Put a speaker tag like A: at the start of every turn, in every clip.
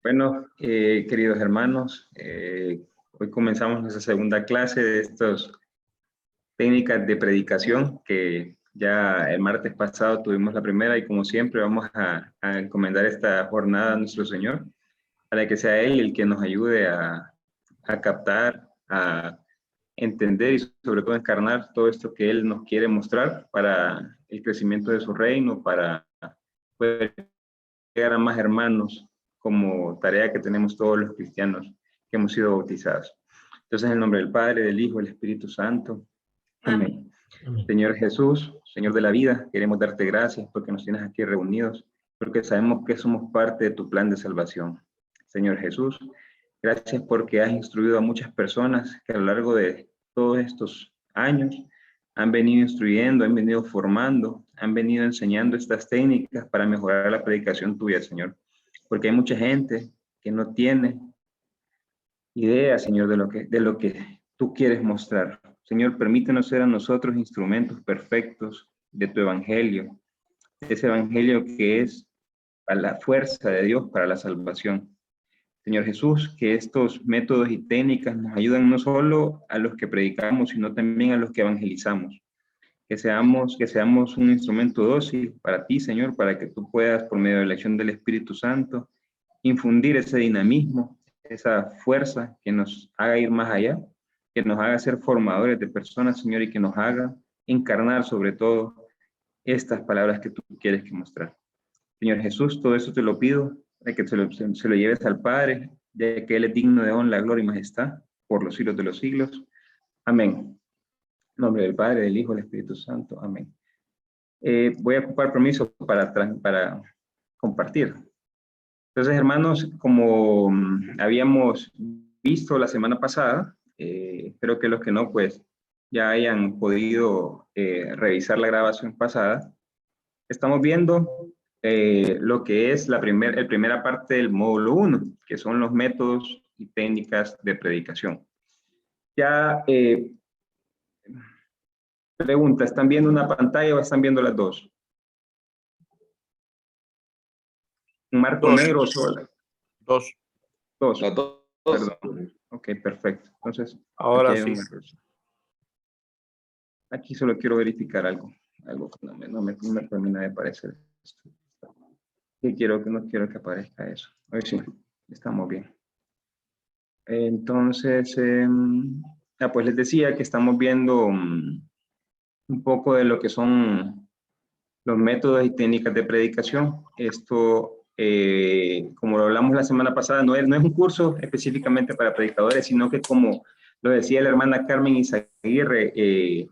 A: Bueno, queridos hermanos, hoy comenzamos nuestra segunda clase de estas técnicas de predicación que ya el martes pasado tuvimos la primera y como siempre vamos a encomendar esta jornada a nuestro Señor para que sea Él el que nos ayude a captar, a entender y sobre todo encarnar todo esto que Él nos quiere mostrar para el crecimiento de su reino, para poder llegar a más hermanos como tarea que tenemos todos los cristianos que hemos sido bautizados. Entonces, en el nombre del Padre, del Hijo, del Espíritu Santo. Amén. Amén. Señor Jesús, Señor de la vida, queremos darte gracias porque nos tienes aquí reunidos, porque sabemos que somos parte de tu plan de salvación. Señor Jesús, gracias porque has instruido a muchas personas que a lo largo de todos estos años han venido instruyendo, han venido formando, han venido enseñando estas técnicas para mejorar la predicación tuya, Señor. Porque hay mucha gente que no tiene idea, Señor, de lo que tú quieres mostrar. Señor, permítenos ser a nosotros instrumentos perfectos de tu evangelio, de ese evangelio que es a la fuerza de Dios para la salvación. Señor Jesús, que estos métodos y técnicas nos ayuden no solo a los que predicamos, sino también a los que evangelizamos. Que seamos un instrumento dócil para ti, Señor, para que tú puedas, por medio de la acción del Espíritu Santo, infundir ese dinamismo, esa fuerza que nos haga ir más allá, que nos haga ser formadores de personas, Señor, y que nos haga encarnar sobre todo estas palabras que tú quieres que mostrar. Señor Jesús, todo eso te lo pido, de que se lo lleves al Padre, de que Él es digno de honra, gloria y majestad, por los siglos de los siglos. Amén. En nombre del Padre, del Hijo, del Espíritu Santo. Amén. Voy a ocupar permiso para compartir. Entonces, hermanos, como habíamos visto la semana pasada, espero que los que no, pues, ya hayan podido revisar la grabación pasada. Estamos viendo lo que es la primera parte del módulo 1, que son los métodos y técnicas de predicación. Ya, pregunta, ¿están viendo una pantalla o están viendo las dos? ¿Un marco negro o sola?
B: Dos.
A: Dos.
B: Las dos.
A: Perdón. Ok, perfecto. Entonces,
B: ahora sí.
A: Aquí solo quiero verificar algo que no me termina de parecer. No quiero que aparezca eso. Hoy sí, estamos bien. Entonces, pues les decía que estamos viendo un poco de lo que son los métodos y técnicas de predicación. Esto, como lo hablamos la semana pasada, no es un curso específicamente para predicadores, sino que como lo decía la hermana Carmen Izaguirre, en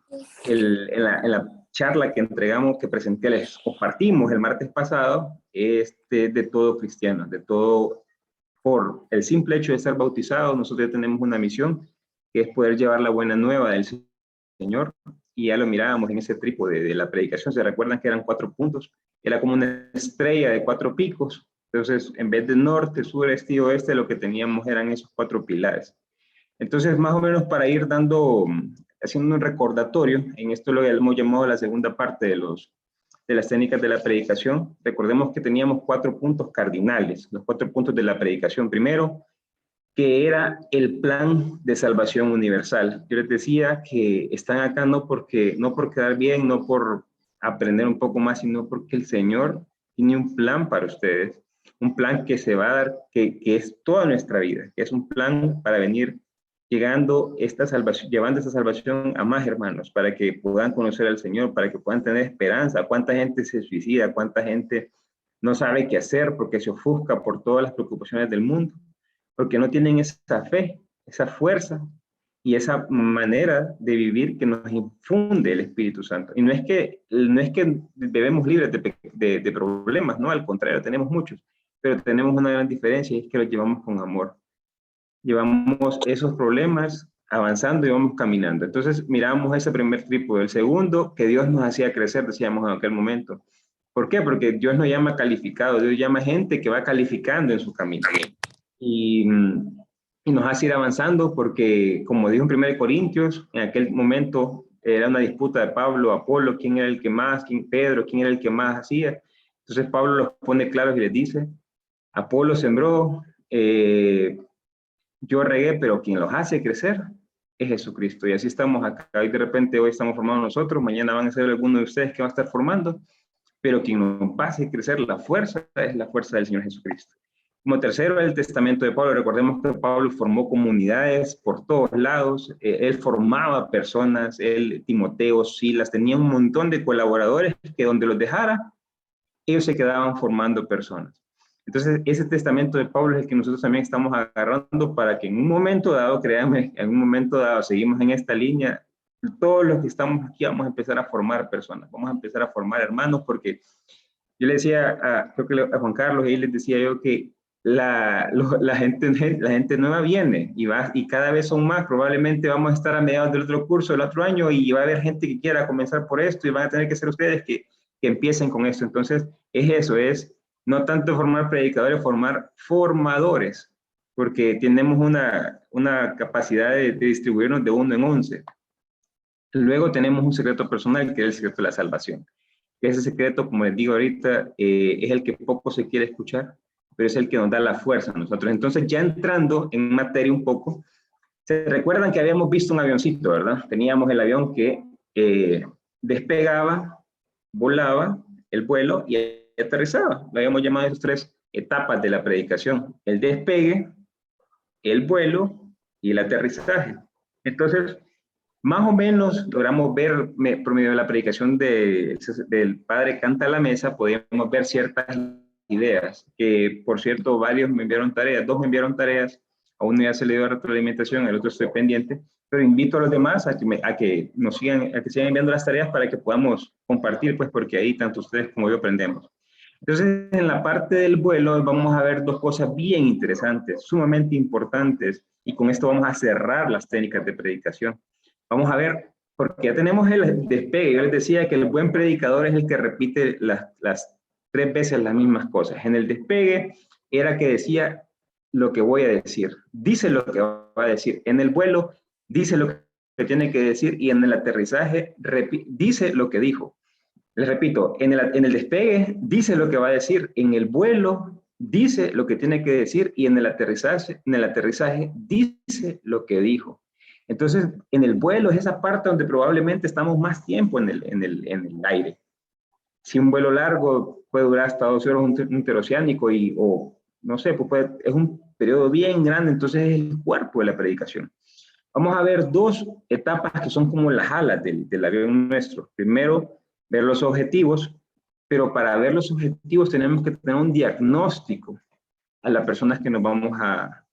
A: la charla que entregamos, que presenté, les compartimos el martes pasado, de todo cristiano, de todo, por el simple hecho de ser bautizado, nosotros tenemos una misión, que es poder llevar la buena nueva del Señor, y ya lo mirábamos en ese trípode de la predicación. Se recuerdan que eran 4 puntos, era como una estrella de 4 picos. Entonces, en vez de norte, sur, este y oeste, lo que teníamos eran esos 4 pilares. Entonces, más o menos para ir haciendo un recordatorio, en esto lo hemos llamado la segunda parte de las técnicas de la predicación. Recordemos que teníamos 4 puntos cardinales, los 4 puntos de la predicación. Primero, que era el plan de salvación universal. Yo les decía que están acá no por quedar bien, no por aprender un poco más, sino porque el Señor tiene un plan para ustedes, un plan que se va a dar, que es toda nuestra vida, que es un plan para venir llevando esta salvación a más hermanos, para que puedan conocer al Señor, para que puedan tener esperanza. ¿Cuánta gente se suicida? ¿Cuánta gente no sabe qué hacer porque se ofusca por todas las preocupaciones del mundo? Porque no tienen esa fe, esa fuerza y esa manera de vivir que nos infunde el Espíritu Santo. Y no es que debemos libres de problemas, no, al contrario, tenemos muchos, pero tenemos una gran diferencia, y es que los llevamos con amor. Llevamos esos problemas avanzando y vamos caminando. Entonces miramos ese primer trípode. El segundo, que Dios nos hacía crecer, decíamos en aquel momento. ¿Por qué? Porque Dios no llama calificado, Dios llama gente que va calificando en su camino. Y nos hace ir avanzando porque, como dijo en 1 Corintios, en aquel momento era una disputa de Pablo, Apolo, quién era el que más, Pedro, quién era el que más hacía. Entonces Pablo los pone claros y les dice, Apolo sembró, yo regué, pero quien los hace crecer es Jesucristo. Y así estamos acá. Y de repente hoy estamos formando nosotros, mañana van a ser algunos de ustedes que van a estar formando, pero quien nos va a hacer crecer la fuerza es la fuerza del Señor Jesucristo. Como tercero, el testamento de Pablo. Recordemos que Pablo formó comunidades por todos lados. Él formaba personas, él, Timoteo, Silas, tenía un montón de colaboradores que donde los dejara, ellos se quedaban formando personas. Entonces, ese testamento de Pablo es el que nosotros también estamos agarrando para que en un momento dado, créanme, en un momento dado, seguimos en esta línea, todos los que estamos aquí vamos a empezar a formar personas, vamos a empezar a formar hermanos, porque yo le decía, creo que a Juan Carlos, y les decía yo que la gente nueva viene y va, y cada vez son más. Probablemente vamos a estar a mediados del otro curso, del otro año, y va a haber gente que quiera comenzar por esto y van a tener que ser ustedes que empiecen con esto. Entonces, es eso, es no tanto formar predicadores, formar formadores, porque tenemos una capacidad de distribuirnos de 1 en 11. Luego tenemos un secreto personal, que es el secreto de la salvación. Ese secreto, como les digo ahorita, es el que poco se quiere escuchar, pero es el que nos da la fuerza a nosotros. Entonces, ya entrando en materia un poco, se recuerdan que habíamos visto un avioncito, ¿verdad? Teníamos el avión que despegaba, volaba, el vuelo y aterrizaba. Lo habíamos llamado esas 3 etapas de la predicación: el despegue, el vuelo y el aterrizaje. Entonces, más o menos logramos ver, por medio de la predicación del Padre Canta a la Mesa, podíamos ver ciertas ideas, que por cierto varios me enviaron tareas, 2 me enviaron tareas, a uno ya se le dio retroalimentación, al otro estoy pendiente, pero invito a los demás a que nos sigan, a que sigan enviando las tareas para que podamos compartir, pues porque ahí tanto ustedes como yo aprendemos. Entonces, en la parte del vuelo vamos a ver 2 cosas bien interesantes, sumamente importantes, y con esto vamos a cerrar las técnicas de predicación. Vamos a ver, porque ya tenemos el despegue. Yo les decía que el buen predicador es el que repite las 3 veces las mismas cosas. En el despegue era que decía lo que voy a decir, dice lo que va a decir. En el vuelo dice lo que tiene que decir, y en el aterrizaje dice lo que dijo. Les repito, en el despegue dice lo que va a decir, en el vuelo dice lo que tiene que decir, y en el aterrizaje dice lo que dijo. Entonces, en el vuelo es esa parte donde probablemente estamos más tiempo en el aire. Si un vuelo largo puede durar hasta 12 horas un interoceánico, o no sé, pues es un periodo bien grande, entonces es el cuerpo de la predicación. Vamos a ver 2 etapas que son como las alas del avión nuestro. Primero, ver los objetivos, pero para ver los objetivos tenemos que tener un diagnóstico a las personas que nos vamos a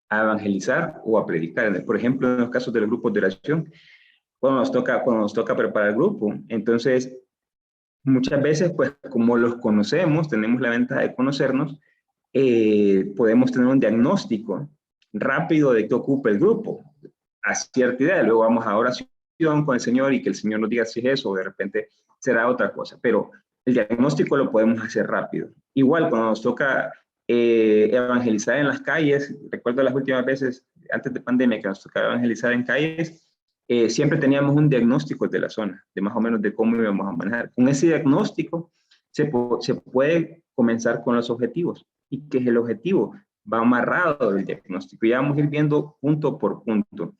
A: evangelizar o a predicar. Por ejemplo, en los casos de los grupos de oración, cuando nos toca preparar el grupo, entonces muchas veces, pues como los conocemos, tenemos la ventaja de conocernos, podemos tener un diagnóstico rápido de qué ocupa el grupo, a cierta idea. Luego vamos a oración con el Señor y que el Señor nos diga si es eso o de repente será otra cosa, pero el diagnóstico lo podemos hacer rápido. Igual cuando nos toca evangelizar en las calles, recuerdo las últimas veces antes de pandemia que nos tocaba evangelizar en calles, siempre teníamos un diagnóstico de la zona, de más o menos de cómo íbamos a manejar. Con ese diagnóstico se puede comenzar con los objetivos. ¿Y qué es el objetivo? Va amarrado del diagnóstico. Y vamos a ir viendo punto por punto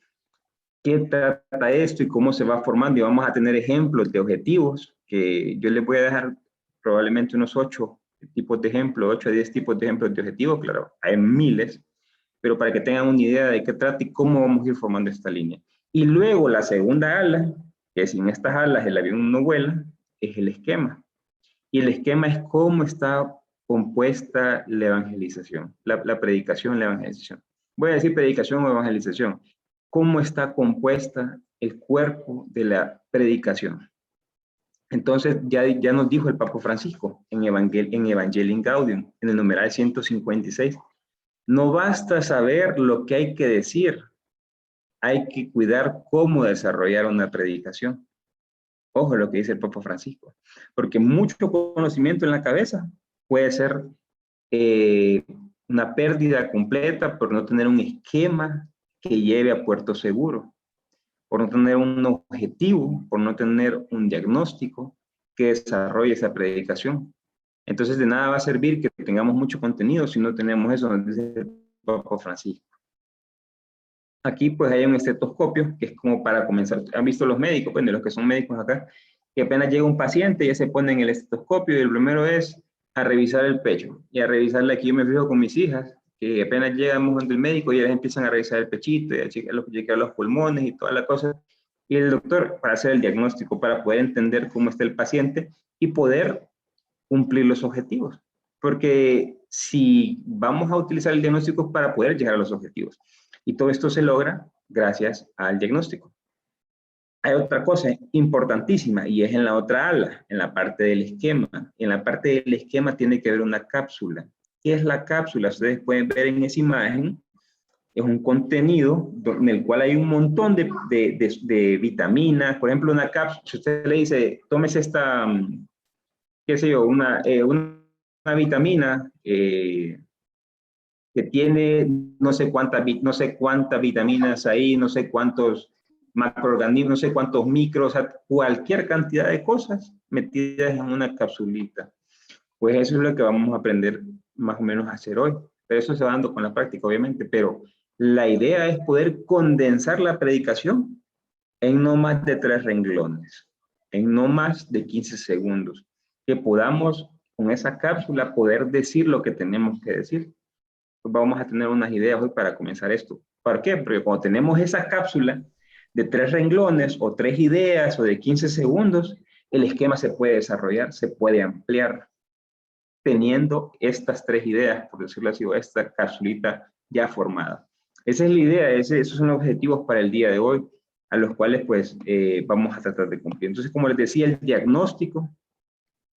A: qué trata esto y cómo se va formando. Y vamos a tener ejemplos de objetivos que yo les voy a dejar probablemente unos 8 tipos de ejemplos, 8 a 10 tipos de ejemplos de objetivos. Claro, hay miles, pero para que tengan una idea de qué trata y cómo vamos a ir formando esta línea. Y luego la segunda ala, que sin estas alas el avión no vuela, es el esquema. Y el esquema es cómo está compuesta la evangelización, la predicación, la evangelización. Voy a decir predicación o evangelización. ¿Cómo está compuesta el cuerpo de la predicación? Entonces, ya nos dijo el Papa Francisco en Evangelii Gaudium, en el numeral 156. No basta saber lo que hay que decir, hay que cuidar cómo desarrollar una predicación. Ojo lo que dice el Papa Francisco, porque mucho conocimiento en la cabeza puede ser una pérdida completa por no tener un esquema que lleve a puerto seguro, por no tener un objetivo, por no tener un diagnóstico que desarrolle esa predicación. Entonces, de nada va a servir que tengamos mucho contenido si no tenemos eso, nos dice el Papa Francisco. Aquí, pues, hay un estetoscopio, que es como para comenzar. ¿Han visto los médicos? Bueno, los que son médicos acá, que apenas llega un paciente, ya se ponen el estetoscopio, y el primero es a revisar el pecho. Y a revisarle, aquí yo me fijo con mis hijas, que apenas llegamos donde el médico, y ellas empiezan a revisar el pechito, y a chequear los pulmones y toda la cosa. Y el doctor, para hacer el diagnóstico, para poder entender cómo está el paciente y poder cumplir los objetivos. Porque si vamos a utilizar el diagnóstico es para poder llegar a los objetivos. Y todo esto se logra gracias al diagnóstico. Hay otra cosa importantísima y es en la otra ala, en la parte del esquema. En la parte del esquema tiene que haber una cápsula. ¿Qué es la cápsula? Ustedes pueden ver en esa imagen. Es un contenido en el cual hay un montón de vitaminas. Por ejemplo, una cápsula, si usted le dice, tómese esta, qué sé yo, una vitamina que tiene no sé cuántas vitaminas ahí, no sé cuántos macroorganismos, no sé cuántos micros, o sea, cualquier cantidad de cosas metidas en una capsulita. Pues eso es lo que vamos a aprender más o menos a hacer hoy. Pero eso se va dando con la práctica, obviamente, pero la idea es poder condensar la predicación en no más de 3 renglones, en no más de 15 segundos, que podamos con esa cápsula poder decir lo que tenemos que decir. Pues vamos a tener unas ideas hoy para comenzar esto. ¿Por qué? Porque cuando tenemos esa cápsula de 3 renglones o 3 ideas o de 15 segundos, el esquema se puede desarrollar, se puede ampliar, teniendo estas 3 ideas, por decirlo así, o esta capsulita ya formada. Esa es la idea, esos son los objetivos para el día de hoy, a los cuales pues vamos a tratar de cumplir. Entonces, como les decía, el diagnóstico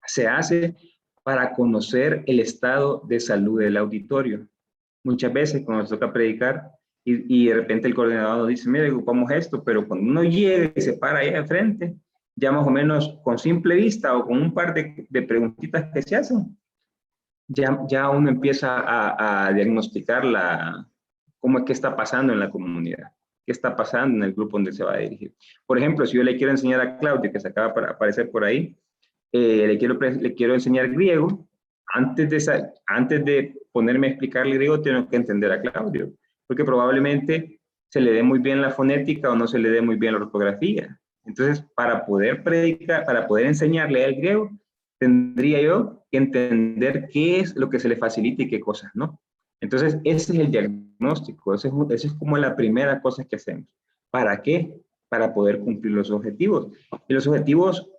A: se hace para conocer el estado de salud del auditorio. Muchas veces cuando nos toca predicar y de repente el coordinador nos dice, mire, ocupamos esto, pero cuando uno llega y se para ahí al frente, ya más o menos con simple vista o con un par de preguntitas que se hacen, ya uno empieza a diagnosticar cómo es que está pasando en la comunidad, qué está pasando en el grupo donde se va a dirigir. Por ejemplo, si yo le quiero enseñar a Claudia, que se acaba de aparecer por ahí, le quiero enseñar griego, antes de ponerme a explicarle griego, tengo que entender a Claudio, porque probablemente se le dé muy bien la fonética o no se le dé muy bien la ortografía. Entonces, para poder predicar, para poder enseñarle el griego, tendría yo que entender qué es lo que se le facilita y qué cosas no. Entonces, ese es el diagnóstico, esa es como la primera cosa que hacemos. ¿Para qué? Para poder cumplir los objetivos. Y los objetivos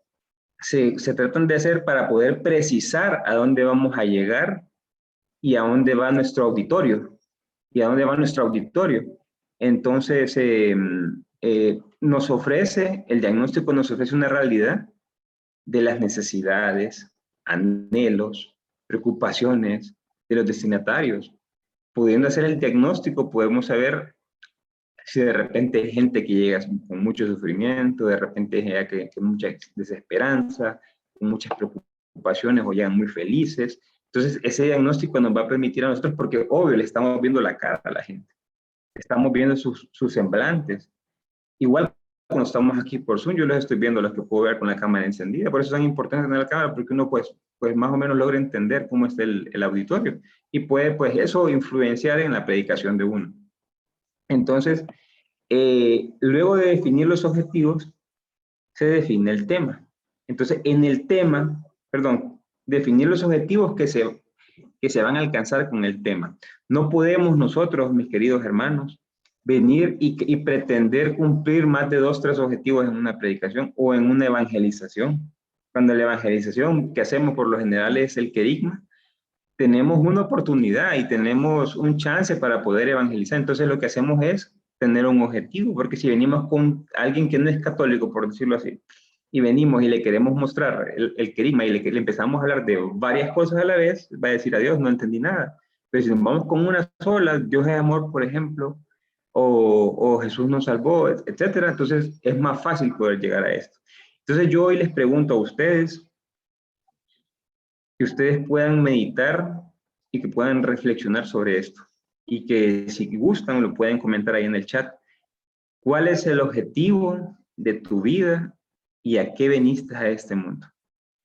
A: se tratan de hacer para poder precisar a dónde vamos a llegar y a dónde va nuestro auditorio. Y a dónde va nuestro auditorio. Entonces, el diagnóstico nos ofrece una realidad de las necesidades, anhelos, preocupaciones de los destinatarios. Pudiendo hacer el diagnóstico, podemos saber si de repente hay gente que llega con mucho sufrimiento, de repente llega que mucha desesperanza, con muchas preocupaciones o llegan muy felices. Entonces, ese diagnóstico nos va a permitir a nosotros, porque obvio, le estamos viendo la cara a la gente, estamos viendo sus semblantes. Igual cuando estamos aquí por Zoom, yo los estoy viendo, los que puedo ver con la cámara encendida. Por eso es tan importante tener la cámara, porque uno pues más o menos logra entender cómo está el auditorio y puede pues eso influenciar en la predicación de uno. Entonces, luego de definir los objetivos, se define el tema. Entonces, en el tema, definir los objetivos que se van a alcanzar con el tema. No podemos nosotros, mis queridos hermanos, venir y pretender cumplir más de 2, 3 objetivos en una predicación o en una evangelización. Cuando la evangelización que hacemos por lo general es el querigma, tenemos una oportunidad y tenemos un chance para poder evangelizar. Entonces lo que hacemos es tener un objetivo, porque si venimos con alguien que no es católico, por decirlo así, y venimos y le queremos mostrar el querigma y le empezamos a hablar de varias cosas a la vez, va a decir a Dios, no entendí nada. Pero si nos vamos con una sola, Dios es amor, por ejemplo, o Jesús nos salvó, etcétera, entonces es más fácil poder llegar a esto. Entonces yo hoy les pregunto a ustedes, que ustedes puedan meditar y que puedan reflexionar sobre esto. Y que si gustan lo pueden comentar ahí en el chat. ¿Cuál es el objetivo de tu vida y a qué viniste a este mundo?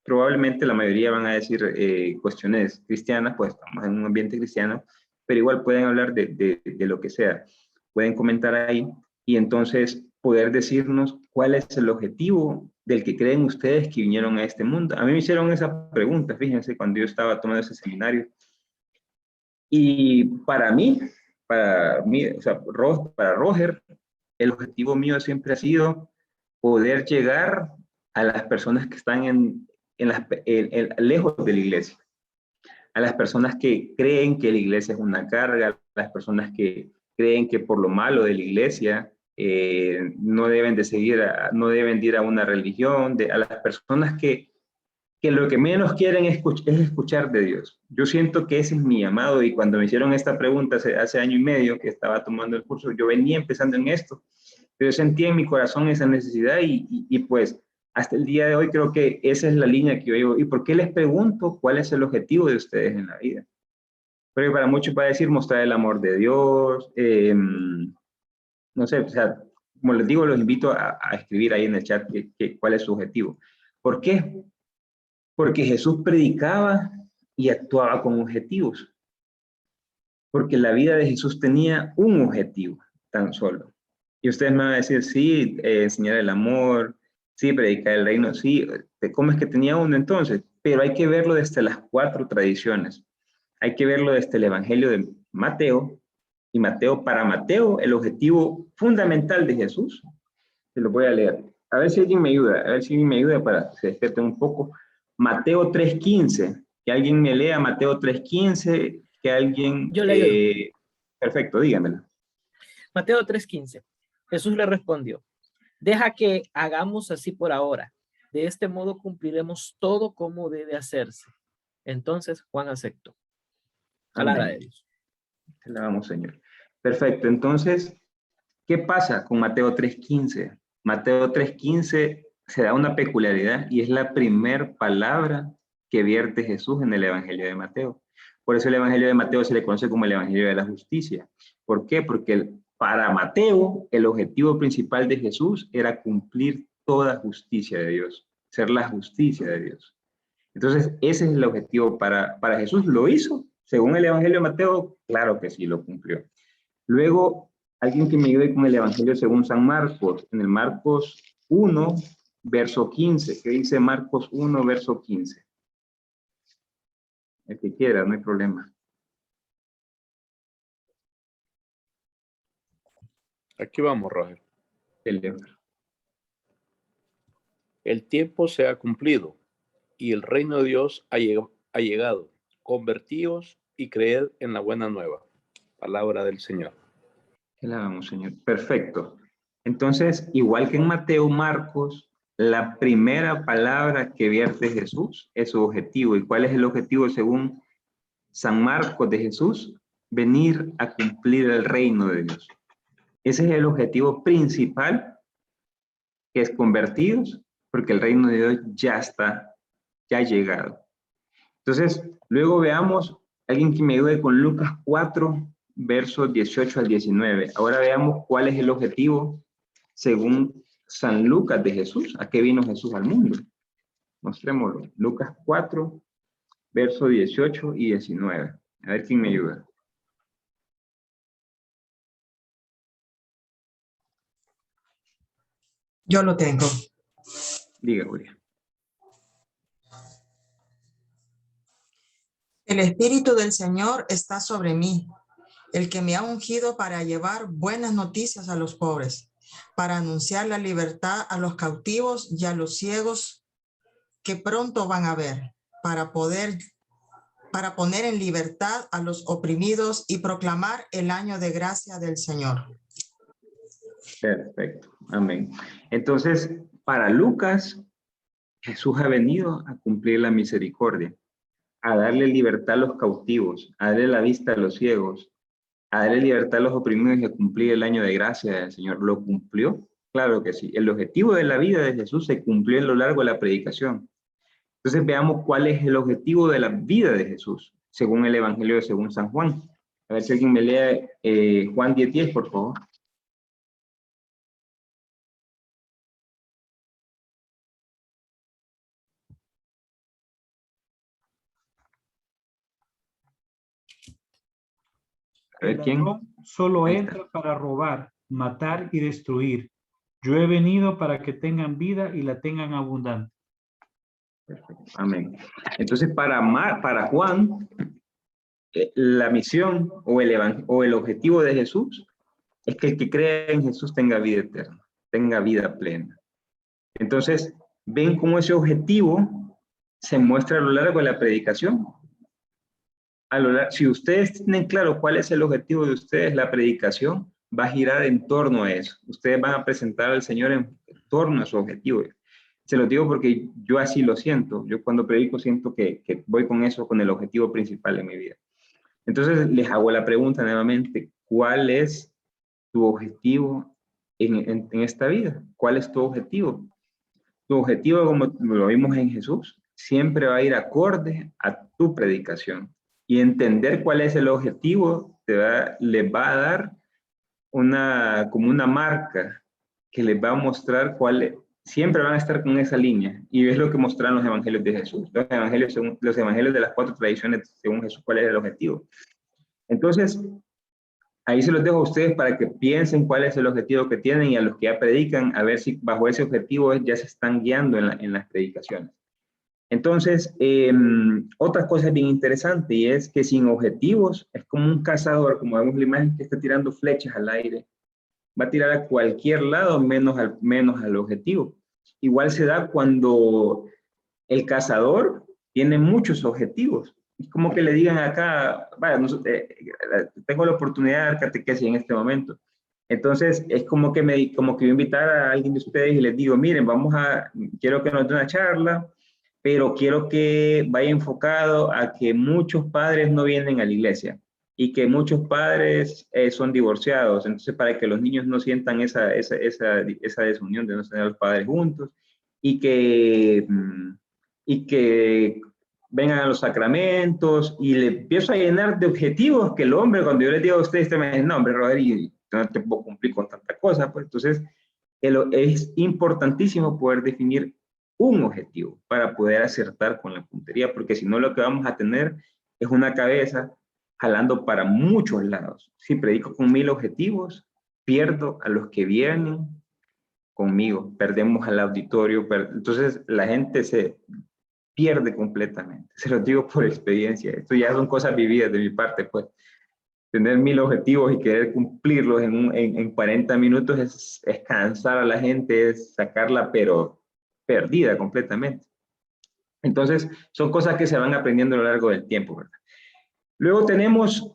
A: probablemente la mayoría van a decir cuestiones cristianas, pues estamos en un ambiente cristiano, pero igual pueden hablar de lo que sea. Pueden comentar ahí y entonces poder decirnos cuál es el objetivo del que creen ustedes que vinieron a este mundo. A mí me hicieron esa pregunta, fíjense, cuando yo estaba tomando ese seminario. Y para mí, o sea, para Roger, el objetivo mío siempre ha sido poder llegar a las personas que están lejos de la iglesia, a las personas que creen que la iglesia es una carga, a las personas que creen que por lo malo de la iglesia no deben de seguir, no deben de ir a una religión, a las personas que lo que menos quieren es escuchar de Dios. Yo siento que ese es mi llamado y cuando me hicieron esta pregunta hace año y medio que estaba tomando el curso, yo venía empezando en esto, pero yo sentía en mi corazón esa necesidad y pues hasta el día de hoy creo que esa es la línea que yo digo. ¿Y por qué les pregunto cuál es el objetivo de ustedes en la vida? Porque para muchos va a decir mostrar el amor de Dios, no sé, o sea, como les digo, los invito a escribir ahí en el chat cuál es su objetivo. ¿Por qué? Porque Jesús predicaba y actuaba con objetivos. Porque la vida de Jesús tenía un objetivo tan solo. Y ustedes me van a decir, sí, enseñar el amor, sí, predicar el reino, sí, ¿cómo es que tenía uno entonces? Pero hay que verlo desde las 4 tradiciones. Hay que verlo desde el Evangelio de Mateo. Y para Mateo, el objetivo fundamental de Jesús, se lo voy a leer. A ver si alguien me ayuda, a ver si alguien me ayuda para que se despierte un poco. Mateo 3:15, que alguien me lea Mateo 3:15, que alguien...
B: Yo le ayudo.
A: Perfecto, dígamelo.
B: Mateo 3:15. Jesús le respondió, deja que hagamos así por ahora. De este modo cumpliremos todo como debe hacerse. Entonces Juan aceptó. Palabra de Dios.
A: Te alabamos, Señor. Perfecto, entonces, ¿qué pasa con Mateo 3:15? Mateo 3:15 se da una peculiaridad y es la primer palabra que vierte Jesús en el Evangelio de Mateo. Por eso el Evangelio de Mateo se le conoce como el Evangelio de la Justicia. ¿Por qué? Porque para Mateo el objetivo principal de Jesús era cumplir toda justicia de Dios, ser la justicia de Dios. Entonces, ese es el objetivo para Jesús. ¿Lo hizo? Según el Evangelio de Mateo, claro que sí, lo cumplió. Luego, alguien que me ayude con el Evangelio según San Marcos, en el Marcos 1, verso 15. ¿Qué dice Marcos 1, verso 15? El que quiera, no hay problema.
C: Aquí vamos, Roger.
A: El libro.
C: El tiempo se ha cumplido y el reino de Dios ha llegado. Convertíos y creed en la buena nueva. Palabra del Señor.
A: Que la vamos, Señor. Perfecto. Entonces, igual que en Mateo, Marcos, la primera palabra que vierte Jesús es su objetivo. ¿Y cuál es el objetivo según San Marcos de Jesús? Venir a cumplir el reino de Dios. Ese es el objetivo principal, que es convertidos, porque el reino de Dios ya ha llegado. Entonces, luego veamos, alguien que me ayude con Lucas 4, versos 18 al 19. Ahora veamos cuál es el objetivo según San Lucas de Jesús. ¿A qué vino Jesús al mundo? Mostrémoslo. Lucas 4, versos 18 y 19. A ver quién me ayuda.
D: Yo lo tengo.
A: Diga, Julia.
D: El Espíritu del Señor está sobre mí, el que me ha ungido para llevar buenas noticias a los pobres, para anunciar la libertad a los cautivos y a los ciegos que pronto van a ver, para poner en libertad a los oprimidos y proclamar el año de gracia del Señor.
A: Perfecto. Amén. Entonces, para Lucas, Jesús ha venido a cumplir la misericordia, a darle libertad a los cautivos, a darle la vista a los ciegos, a darle libertad a los oprimidos y a cumplir el año de gracia del Señor. ¿Lo cumplió? Claro que sí. El objetivo de la vida de Jesús se cumplió a lo largo de la predicación. Entonces veamos cuál es el objetivo de la vida de Jesús, según el Evangelio de según San Juan. A ver si alguien me lee Juan 10:10, por favor. A ver,
E: El
A: ¿quién?
E: ladrón solo
A: Ahí está.
E: entra para robar, matar y destruir. Yo he venido para que tengan vida y la tengan abundante.
A: Perfecto. Amén. Entonces, para Juan, la misión o el objetivo de Jesús es que el que cree en Jesús tenga vida eterna, tenga vida plena. Entonces, ven cómo ese objetivo se muestra a lo largo de la predicación. Si ustedes tienen claro cuál es el objetivo de ustedes, la predicación va a girar en torno a eso. Ustedes van a presentar al Señor en torno a su objetivo. Se lo digo porque yo así lo siento. Yo cuando predico siento que voy con eso, con el objetivo principal de mi vida. Entonces les hago la pregunta nuevamente, ¿cuál es tu objetivo en esta vida? ¿Cuál es tu objetivo? Tu objetivo, como lo vimos en Jesús, siempre va a ir acorde a tu predicación. Y entender cuál es el objetivo les va a dar como una marca que les va a mostrar siempre van a estar con esa línea. Y es lo que mostraron los evangelios de Jesús. Los evangelios de las 4 tradiciones según Jesús, cuál es el objetivo. Entonces, ahí se los dejo a ustedes para que piensen cuál es el objetivo que tienen y a los que ya predican, a ver si bajo ese objetivo ya se están guiando en las predicaciones. Entonces, otra cosa bien interesante y es que sin objetivos es como un cazador, como vemos la imagen que está tirando flechas al aire. Va a tirar a cualquier lado menos al objetivo. Igual se da cuando el cazador tiene muchos objetivos. Es como que le digan acá, vaya, tengo la oportunidad de dar catequesis en este momento. Entonces, es como que yo invitar a alguien de ustedes y les digo, miren, quiero que nos dé una charla, pero quiero que vaya enfocado a que muchos padres no vienen a la iglesia y que muchos padres son divorciados. Entonces, para que los niños no sientan esa desunión de no tener a los padres juntos y que vengan a los sacramentos y le empiezo a llenar de objetivos que el hombre, cuando yo les digo a ustedes, me dicen, no, hombre, Rodri, no te puedo cumplir con tanta cosa. Pues entonces, es importantísimo poder definir un objetivo para poder acertar con la puntería, porque si no lo que vamos a tener es una cabeza jalando para muchos lados. Si predico con 1000 objetivos, pierdo a los que vienen conmigo, perdemos al auditorio, entonces la gente se pierde completamente. Se los digo por experiencia. Esto ya son cosas vividas de mi parte, pues. Tener 1000 objetivos y querer cumplirlos en 40 minutos es cansar a la gente, es sacarla, pero perdida completamente. Entonces, son cosas que se van aprendiendo a lo largo del tiempo, ¿verdad? Luego tenemos,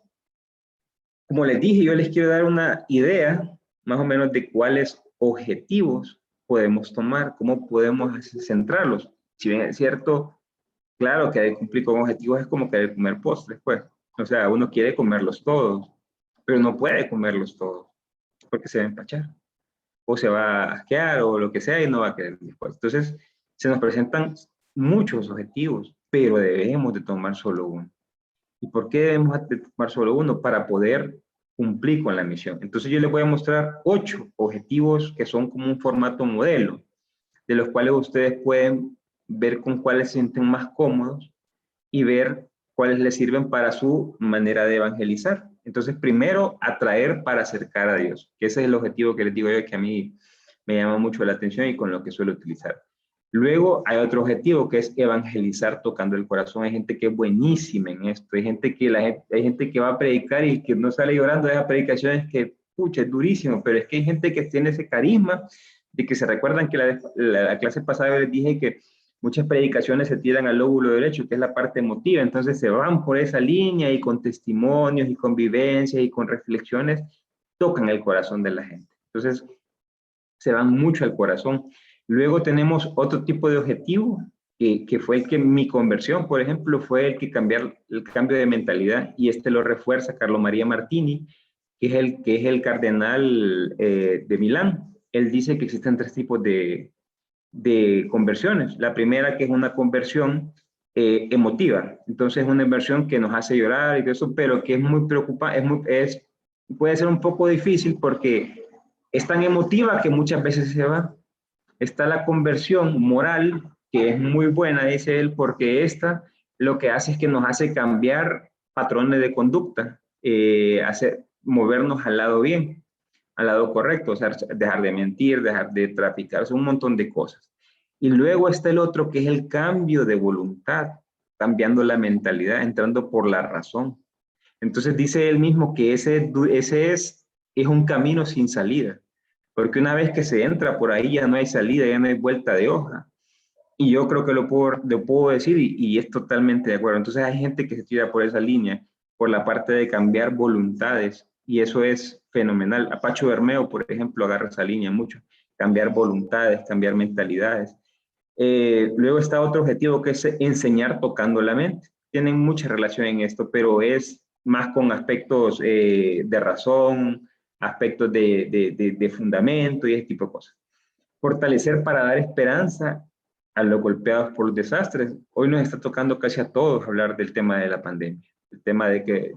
A: como les dije, yo les quiero dar una idea más o menos de cuáles objetivos podemos tomar, cómo podemos centrarlos. Si bien es cierto, claro que cumplir con objetivos es como querer comer postres, pues. O sea, uno quiere comerlos todos, pero no puede comerlos todos, porque se va a empachar, o se va a asquear, o lo que sea, y no va a querer después. Entonces, se nos presentan muchos objetivos, pero debemos de tomar solo uno. ¿Y por qué debemos de tomar solo uno? Para poder cumplir con la misión. Entonces, yo les voy a mostrar 8 objetivos que son como un formato modelo, de los cuales ustedes pueden ver con cuáles se sienten más cómodos y ver cuáles les sirven para su manera de evangelizar. Entonces, primero, atraer para acercar a Dios, que ese es el objetivo que les digo yo que a mí me llama mucho la atención y con lo que suelo utilizar. Luego, hay otro objetivo que es evangelizar tocando el corazón. Hay gente que es buenísima en esto. Hay gente que va a predicar y que no sale llorando de esas predicaciones que, pucha, es durísimo, pero es que hay gente que tiene ese carisma de que se recuerdan que la clase pasada les dije que muchas predicaciones se tiran al lóbulo derecho, que es la parte emotiva, entonces se van por esa línea y con testimonios y con vivencias y con reflexiones tocan el corazón de la gente. Entonces se van mucho al corazón. Luego tenemos otro tipo de objetivo, que fue el que mi conversión, por ejemplo, fue el cambio de mentalidad, y este lo refuerza Carlo María Martini, que es el cardenal de Milán. Él dice que existen 3 tipos de conversiones. La primera, que es una conversión emotiva. Entonces es una inversión que nos hace llorar y todo eso, pero que es muy preocupante, puede ser un poco difícil porque es tan emotiva que muchas veces se va. Está la conversión moral, que es muy buena, dice él, porque esta lo que hace es que nos hace cambiar patrones de conducta. movernos al lado bien, al lado correcto, o sea, dejar de mentir, dejar de traficar, un montón de cosas. Y luego está el otro que es el cambio de voluntad, cambiando la mentalidad, entrando por la razón. Entonces dice él mismo que ese es un camino sin salida, porque una vez que se entra por ahí ya no hay salida, ya no hay vuelta de hoja. Y yo creo que lo puedo decir y es totalmente de acuerdo. Entonces hay gente que se tira por esa línea, por la parte de cambiar voluntades, y eso es fenomenal. Apacho Bermeo, por ejemplo, agarra esa línea mucho, cambiar voluntades, cambiar mentalidades. Luego está otro objetivo que es enseñar tocando la mente. Tienen mucha relación en esto, pero es más con aspectos de razón, aspectos de fundamento y ese tipo de cosas. Fortalecer para dar esperanza a los golpeados por los desastres. Hoy nos está tocando casi a todos hablar del tema de la pandemia, el tema de que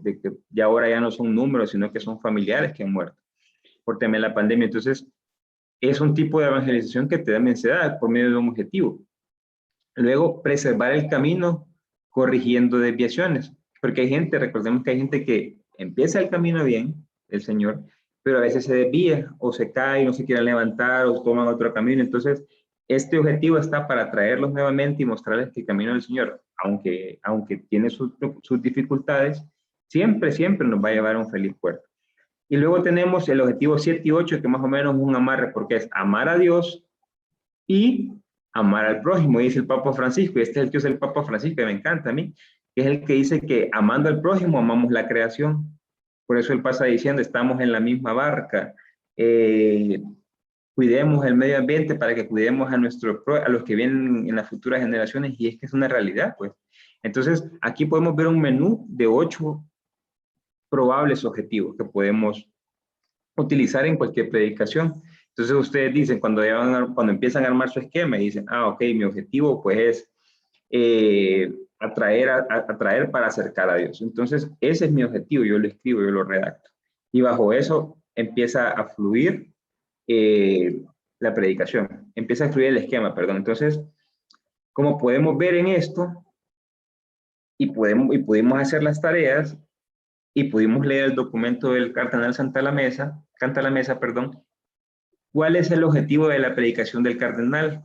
A: ya ahora ya no son números, sino que son familiares que han muerto por tema de la pandemia. Entonces, es un tipo de evangelización que te da mensaje por medio de un objetivo. Luego, preservar el camino corrigiendo desviaciones, porque hay gente, recordemos que hay gente que empieza el camino bien, el Señor, pero a veces se desvía o se cae, no se quieren levantar o toman otro camino. Entonces, este objetivo está para traerlos nuevamente y mostrarles que el camino del Señor, aunque tiene sus dificultades, siempre nos va a llevar a un feliz puerto. Y luego tenemos el objetivo 7 y 8, que más o menos es un amarre, porque es amar a Dios y amar al prójimo, dice el Papa Francisco, y este es el que usa el Papa Francisco, que me encanta a mí, que es el que dice que amando al prójimo amamos la creación. Por eso él pasa diciendo, estamos en la misma barca, cuidemos el medio ambiente para que cuidemos a los que vienen en las futuras generaciones, y es que es una realidad, pues. Entonces, aquí podemos ver un menú de 8 probables objetivos que podemos utilizar en cualquier predicación. Entonces ustedes dicen, cuando empiezan a armar su esquema, y dicen, ok, mi objetivo pues es atraer para acercar a Dios. Entonces ese es mi objetivo, yo lo escribo, yo lo redacto. Y bajo eso empieza a fluir la predicación, empieza a fluir el esquema, perdón. Entonces, como podemos ver en esto, y pudimos hacer las tareas, y pudimos leer el documento del cardenal Canta la Mesa, ¿cuál es el objetivo de la predicación del cardenal?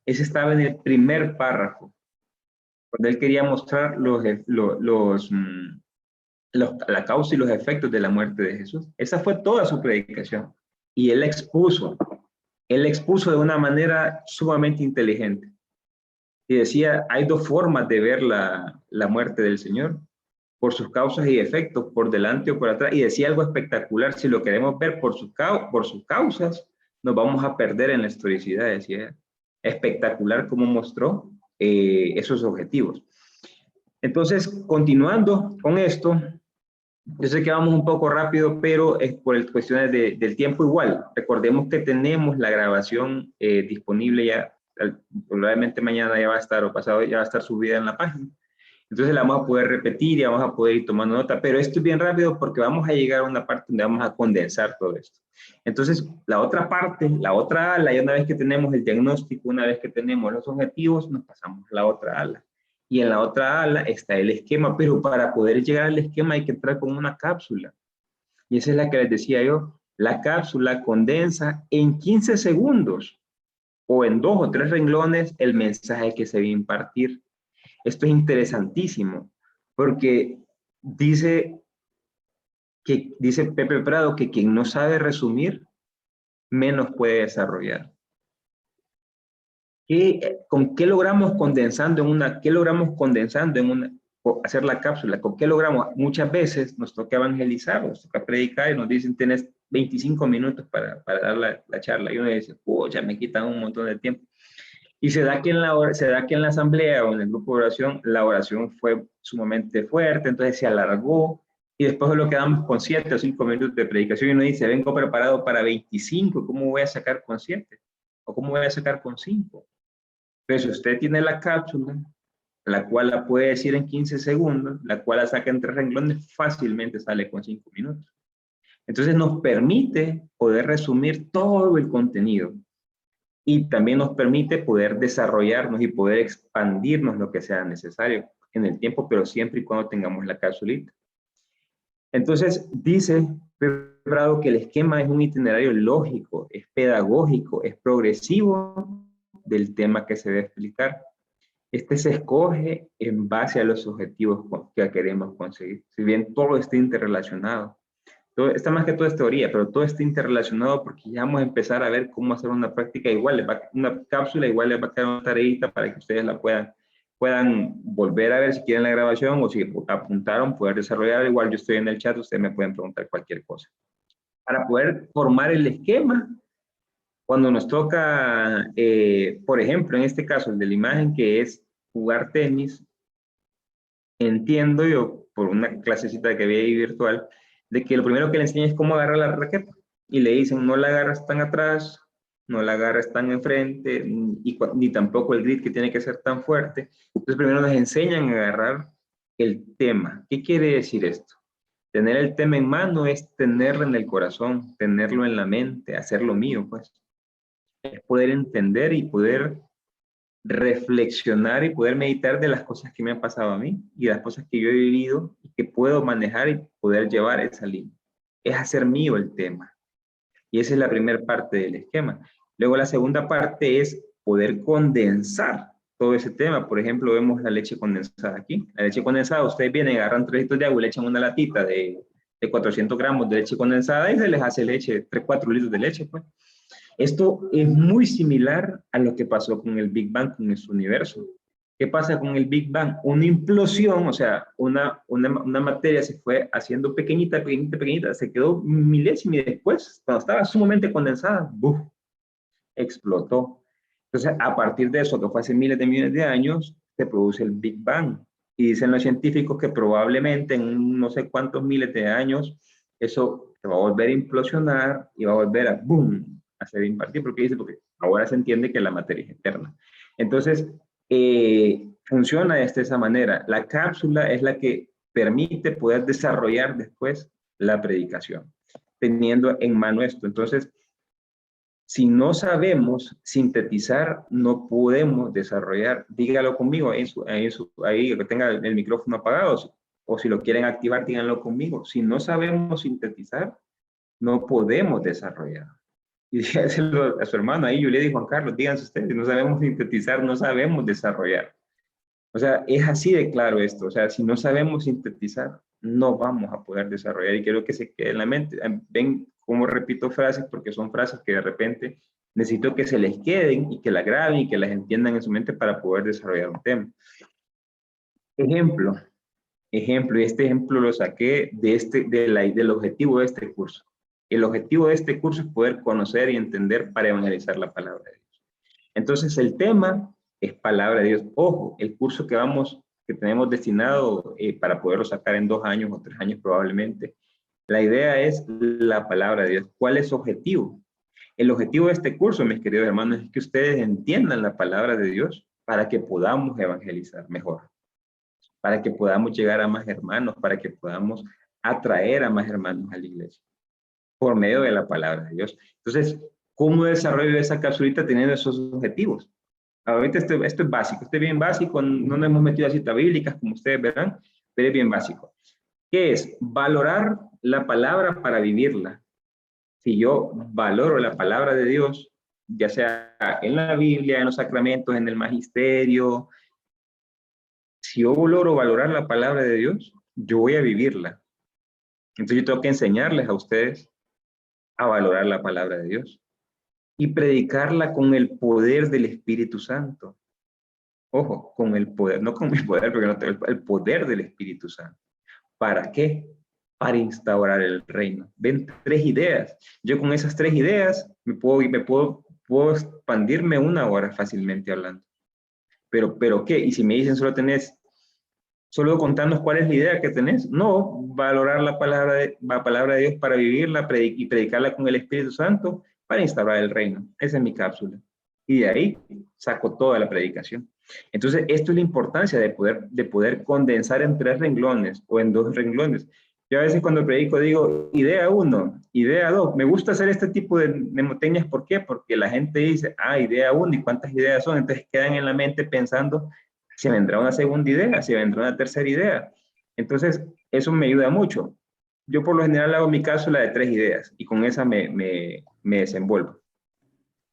A: Ese estaba en el primer párrafo, cuando él quería mostrar la causa y los efectos de la muerte de Jesús. Esa fue toda su predicación. Y él expuso de una manera sumamente inteligente. Y decía, hay 2 formas de ver la muerte del Señor, por sus causas y efectos, por delante o por atrás. Y decía algo espectacular, si lo queremos ver por sus causas, nos vamos a perder en la historicidad, decía. Espectacular cómo mostró esos objetivos. Entonces, continuando con esto, yo sé que vamos un poco rápido, pero es por cuestiones del tiempo igual. Recordemos que tenemos la grabación disponible ya, probablemente mañana ya va a estar, o pasado ya va a estar subida en la página. Entonces la vamos a poder repetir y vamos a poder ir tomando nota, pero esto es bien rápido porque vamos a llegar a una parte donde vamos a condensar todo esto. Entonces, la otra parte, la otra ala, y una vez que tenemos el diagnóstico, una vez que tenemos los objetivos, nos pasamos a la otra ala. Y en la otra ala está el esquema, pero para poder llegar al esquema hay que entrar con una cápsula. Y esa es la que les decía yo, la cápsula condensa en 15 segundos o en 2 o 3 renglones el mensaje que se va a impartir. Esto es interesantísimo, porque dice Pepe Prado que quien no sabe resumir, menos puede desarrollar. ¿Con qué logramos condensando hacer la cápsula? ¿Con qué logramos? Muchas veces nos toca evangelizar, nos toca predicar y nos dicen, tienes 25 minutos para dar la charla. Y uno dice, ya me quitan un montón de tiempo. Y se da que en la asamblea o en el grupo de oración, la oración fue sumamente fuerte, entonces se alargó y después lo quedamos con 7 o 5 minutos de predicación y uno dice, vengo preparado para 25, ¿cómo voy a sacar con 7? ¿O cómo voy a sacar con 5? Pero si usted tiene la cápsula, la cual la puede decir en 15 segundos, la cual la saca en 3 renglones, fácilmente sale con 5 minutos. Entonces nos permite poder resumir todo el contenido. Y también nos permite poder desarrollarnos y poder expandirnos lo que sea necesario en el tiempo, pero siempre y cuando tengamos la cápsulita. Entonces, dice Prado que el esquema es un itinerario lógico, es pedagógico, es progresivo del tema que se debe explicar. Este se escoge en base a los objetivos que queremos conseguir. Si bien todo está interrelacionado. Todo, está más que todo es teoría, pero todo está interrelacionado porque ya vamos a empezar a ver cómo hacer una práctica igual. Una cápsula igual les va a quedar una tareita para que ustedes la puedan volver a ver si quieren la grabación o si apuntaron, poder desarrollar. Igual yo estoy en el chat, ustedes me pueden preguntar cualquier cosa. Para poder formar el esquema, cuando nos toca, por ejemplo, en este caso, el de la imagen, que es jugar tenis, entiendo yo, por una clasecita que vi ahí virtual, de que lo primero que le enseñan es cómo agarrar la raqueta. Y le dicen, no la agarras tan atrás, no la agarras tan enfrente, ni tampoco el grip que tiene que ser tan fuerte. Entonces primero nos enseñan a agarrar el tema. ¿Qué quiere decir esto? Tener el tema en mano es tenerlo en el corazón, tenerlo en la mente, hacerlo mío, pues. Es poder entender y poder reflexionar y poder meditar de las cosas que me han pasado a mí y las cosas que yo he vivido y que puedo manejar y poder llevar esa línea. Es hacer mío el tema. Y esa es la primera parte del esquema. Luego la segunda parte es poder condensar todo ese tema. Por ejemplo, vemos la leche condensada aquí. La leche condensada, ustedes vienen, agarran 3 litros de agua y le echan una latita de 400 gramos de leche condensada y se les hace leche, 3-4 litros de leche, pues. Esto es muy similar a lo que pasó con el Big Bang, con nuestro universo. ¿Qué pasa con el Big Bang? Una implosión, o sea, una materia se fue haciendo pequeñita, pequeñita, pequeñita, se quedó milésima y después, cuando estaba sumamente condensada, ¡buf!, explotó. Entonces, a partir de eso, que fue hace miles de millones de años, se produce el Big Bang. Y dicen los científicos que probablemente en no sé cuántos miles de años, eso se va a volver a implosionar y va a volver a ¡boom!, a ser impartir. ¿Por qué dice? Porque ahora se entiende que la materia es eterna. Entonces, funciona de esa manera. La cápsula es la que permite poder desarrollar después la predicación, teniendo en mano esto. Entonces, si no sabemos sintetizar, no podemos desarrollar. Dígalo conmigo, ahí que tenga el micrófono apagado, o si lo quieren activar, díganlo conmigo. Si no sabemos sintetizar, no podemos desarrollar. Y dígaselo a su hermano ahí, Julieta y Juan Carlos, díganse ustedes, no sabemos sintetizar, no sabemos desarrollar. O sea, es así de claro esto. O sea, si no sabemos sintetizar, no vamos a poder desarrollar. Y quiero que se quede en la mente. Ven cómo repito frases, porque son frases que de repente necesito que se les queden y que las graben y que las entiendan en su mente para poder desarrollar un tema. Ejemplo, y este ejemplo lo saqué del objetivo de este curso. El objetivo de este curso es poder conocer y entender para evangelizar la palabra de Dios. Entonces, el tema es palabra de Dios. Ojo, el curso que tenemos destinado para poderlo sacar en 2 años o 3 años probablemente, la idea es la palabra de Dios. ¿Cuál es su objetivo? El objetivo de este curso, mis queridos hermanos, es que ustedes entiendan la palabra de Dios para que podamos evangelizar mejor, para que podamos llegar a más hermanos, para que podamos atraer a más hermanos a la iglesia por medio de la palabra de Dios. Entonces, ¿cómo desarrollo esa capsulita teniendo esos objetivos? Ahorita esto es básico, esto es bien básico, no nos hemos metido a citas bíblicas, como ustedes verán, pero es bien básico. ¿Qué es? Valorar la palabra para vivirla. Si yo valoro la palabra de Dios, ya sea en la Biblia, en los sacramentos, en el magisterio, si yo logro valorar la palabra de Dios, yo voy a vivirla. Entonces yo tengo que enseñarles a ustedes a valorar la palabra de Dios y predicarla con el poder del Espíritu Santo. Ojo, con el poder, no con mi poder, porque no tengo el poder del Espíritu Santo. ¿Para qué? Para instaurar el reino. Ven 3 ideas. Yo con esas 3 ideas puedo expandirme 1 hora fácilmente hablando. Pero ¿qué? Y si me dicen solo contarnos cuál es la idea que tenés. No, valorar la palabra de Dios para vivirla y predicarla con el Espíritu Santo para instaurar el reino. Esa es mi cápsula. Y de ahí saco toda la predicación. Entonces, esto es la importancia de poder condensar en 3 renglones o en 2 renglones. Yo a veces cuando predico digo, idea 1, idea 2. Me gusta hacer este tipo de memoteñas. ¿Por qué? Porque la gente dice, idea 1, ¿y cuántas ideas son? Entonces quedan en la mente pensando, si vendrá una segunda idea, si vendrá una tercera idea. Entonces, eso me ayuda mucho. yo por lo general hago mi caso la de 3 ideas y con esa me desenvuelvo.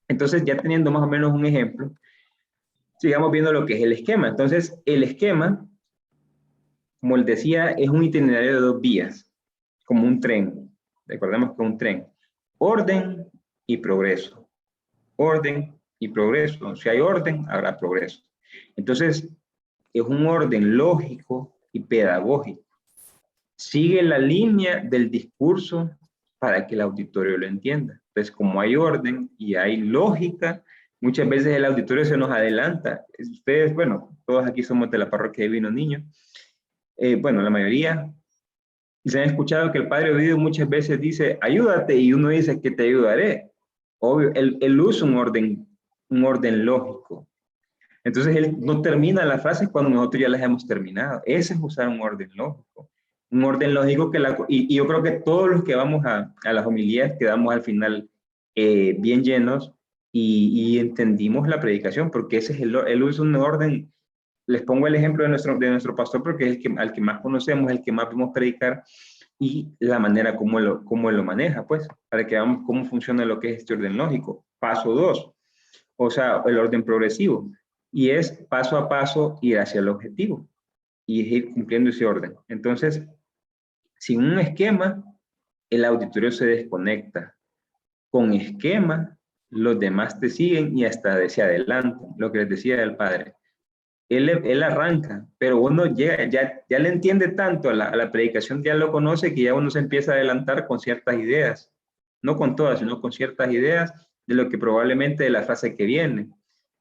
A: Entonces, ya teniendo más o menos un ejemplo, sigamos viendo lo que es el esquema. Entonces, el esquema, como les decía, es un itinerario de 2 vías, como un tren. Recordemos que un tren. Orden y progreso. Orden y progreso. Si hay orden, habrá progreso. Entonces, es un orden lógico y pedagógico. Sigue la línea del discurso para que el auditorio lo entienda. Entonces, como hay orden y hay lógica, muchas veces el auditorio se nos adelanta. Ustedes, bueno, todos aquí somos de la parroquia Divino Niño. Bueno, la mayoría. Y se han escuchado que el Padre Ovidio muchas veces dice, ayúdate, y uno dice que te ayudaré. Obvio, él usa un orden lógico. Entonces, él no termina las frases cuando nosotros ya las hemos terminado. Ese es usar un orden lógico. Un orden lógico y yo creo que todos los que vamos a las homilías quedamos al final bien llenos y entendimos la predicación, porque ese es él usa un orden. Les pongo el ejemplo de nuestro pastor, porque es al que más conocemos, el que más vemos predicar, y la manera como lo maneja, pues, para que veamos cómo funciona lo que es este orden lógico. Paso 2, o sea, el orden progresivo, y es paso a paso ir hacia el objetivo, y es ir cumpliendo ese orden. Entonces, sin un esquema, el auditorio se desconecta. Con esquema, los demás te siguen y hasta se adelantan, lo que les decía el Padre. Él arranca, pero uno llega, ya le entiende tanto a la predicación, ya lo conoce, que ya uno se empieza a adelantar con ciertas ideas, no con todas, sino con ciertas ideas de lo que probablemente de la frase que viene.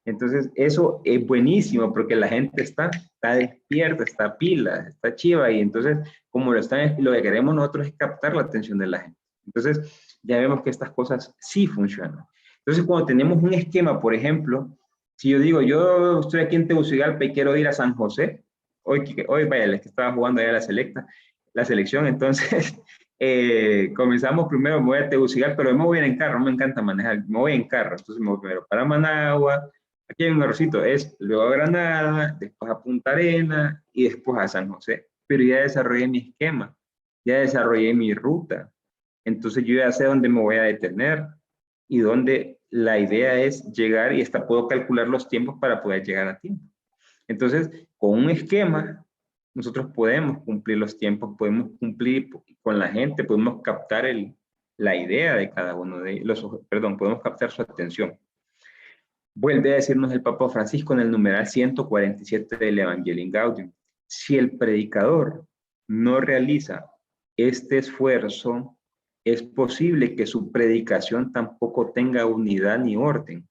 A: Entonces, eso es buenísimo porque la gente está despierta, está pila, está chiva, y entonces, como lo que queremos nosotros es captar la atención de la gente. Entonces, ya vemos que estas cosas sí funcionan. Entonces, cuando tenemos un esquema, por ejemplo, si yo digo, yo estoy aquí en Tegucigalpa y quiero ir a San José, hoy vaya, les que estaba jugando allá la selección, entonces comenzamos primero, me voy a Tegucigalpa, pero me voy a ir en carro, no me encanta manejar, me voy en carro, entonces me voy primero para Managua, aquí hay un errorcito, es luego a Granada, después a Punta Arena y después a San José, pero ya desarrollé mi esquema, ya desarrollé mi ruta, entonces yo ya sé dónde me voy a detener y dónde la idea es llegar y hasta puedo calcular los tiempos para poder llegar a tiempo. Entonces, con un esquema, nosotros podemos cumplir los tiempos, podemos cumplir con la gente, podemos captar la idea de cada uno de ellos, podemos captar su atención. Vuelve a decirnos el Papa Francisco en el numeral 147 del Evangelii Gaudium: si el predicador no realiza este esfuerzo, es posible que su predicación tampoco tenga unidad ni orden.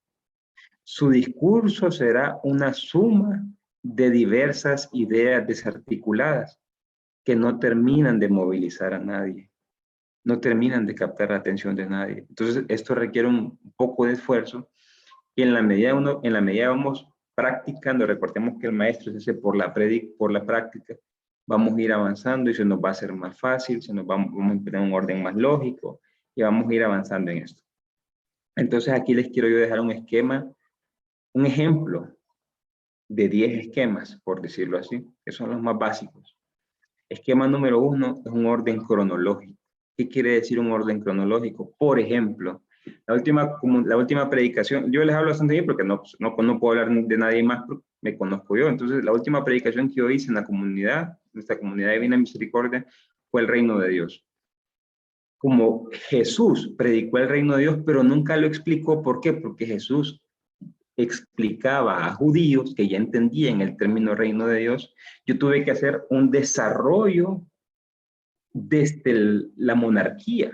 A: Su discurso será una suma de diversas ideas desarticuladas que no terminan de movilizar a nadie, no terminan de captar la atención de nadie. Entonces, esto requiere un poco de esfuerzo y en la medida vamos practicando. Recordemos que el maestro es ese por la práctica. Vamos a ir avanzando y se nos va a hacer más fácil, vamos a tener un orden más lógico y vamos a ir avanzando en esto. Entonces aquí les quiero yo dejar un esquema, un ejemplo de 10 esquemas, por decirlo así, que son los más básicos. Esquema número 1 es un orden cronológico. ¿Qué quiere decir un orden cronológico? Por ejemplo, la última predicación, yo les hablo bastante bien porque no puedo hablar de nadie más, porque me conozco yo. Entonces, la última predicación que yo hice en la comunidad, nuestra comunidad Divina Misericordia, fue el reino de Dios. Como Jesús predicó el reino de Dios, pero nunca lo explicó. ¿Por qué? Porque Jesús explicaba a judíos que ya entendían el término reino de Dios. Yo tuve que hacer un desarrollo desde la monarquía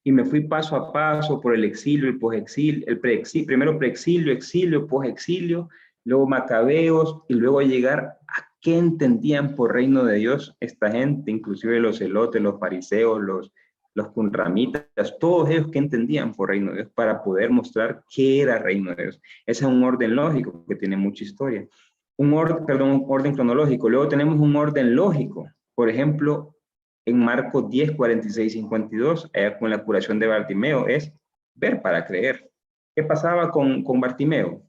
A: y me fui paso a paso por el exilio, el posexilio, primero preexilio, exilio, posexilio, luego macabeos y luego llegar a qué entendían por reino de Dios esta gente, inclusive los celotes, los fariseos, los cunramitas, todos ellos que entendían por reino de Dios para poder mostrar qué era reino de Dios. Ese es un orden lógico que tiene mucha historia. Un orden cronológico. Luego tenemos un orden lógico. Por ejemplo, en Marcos 10, 46, 52, allá con la curación de Bartimeo, es ver para creer. ¿Qué pasaba con Bartimeo?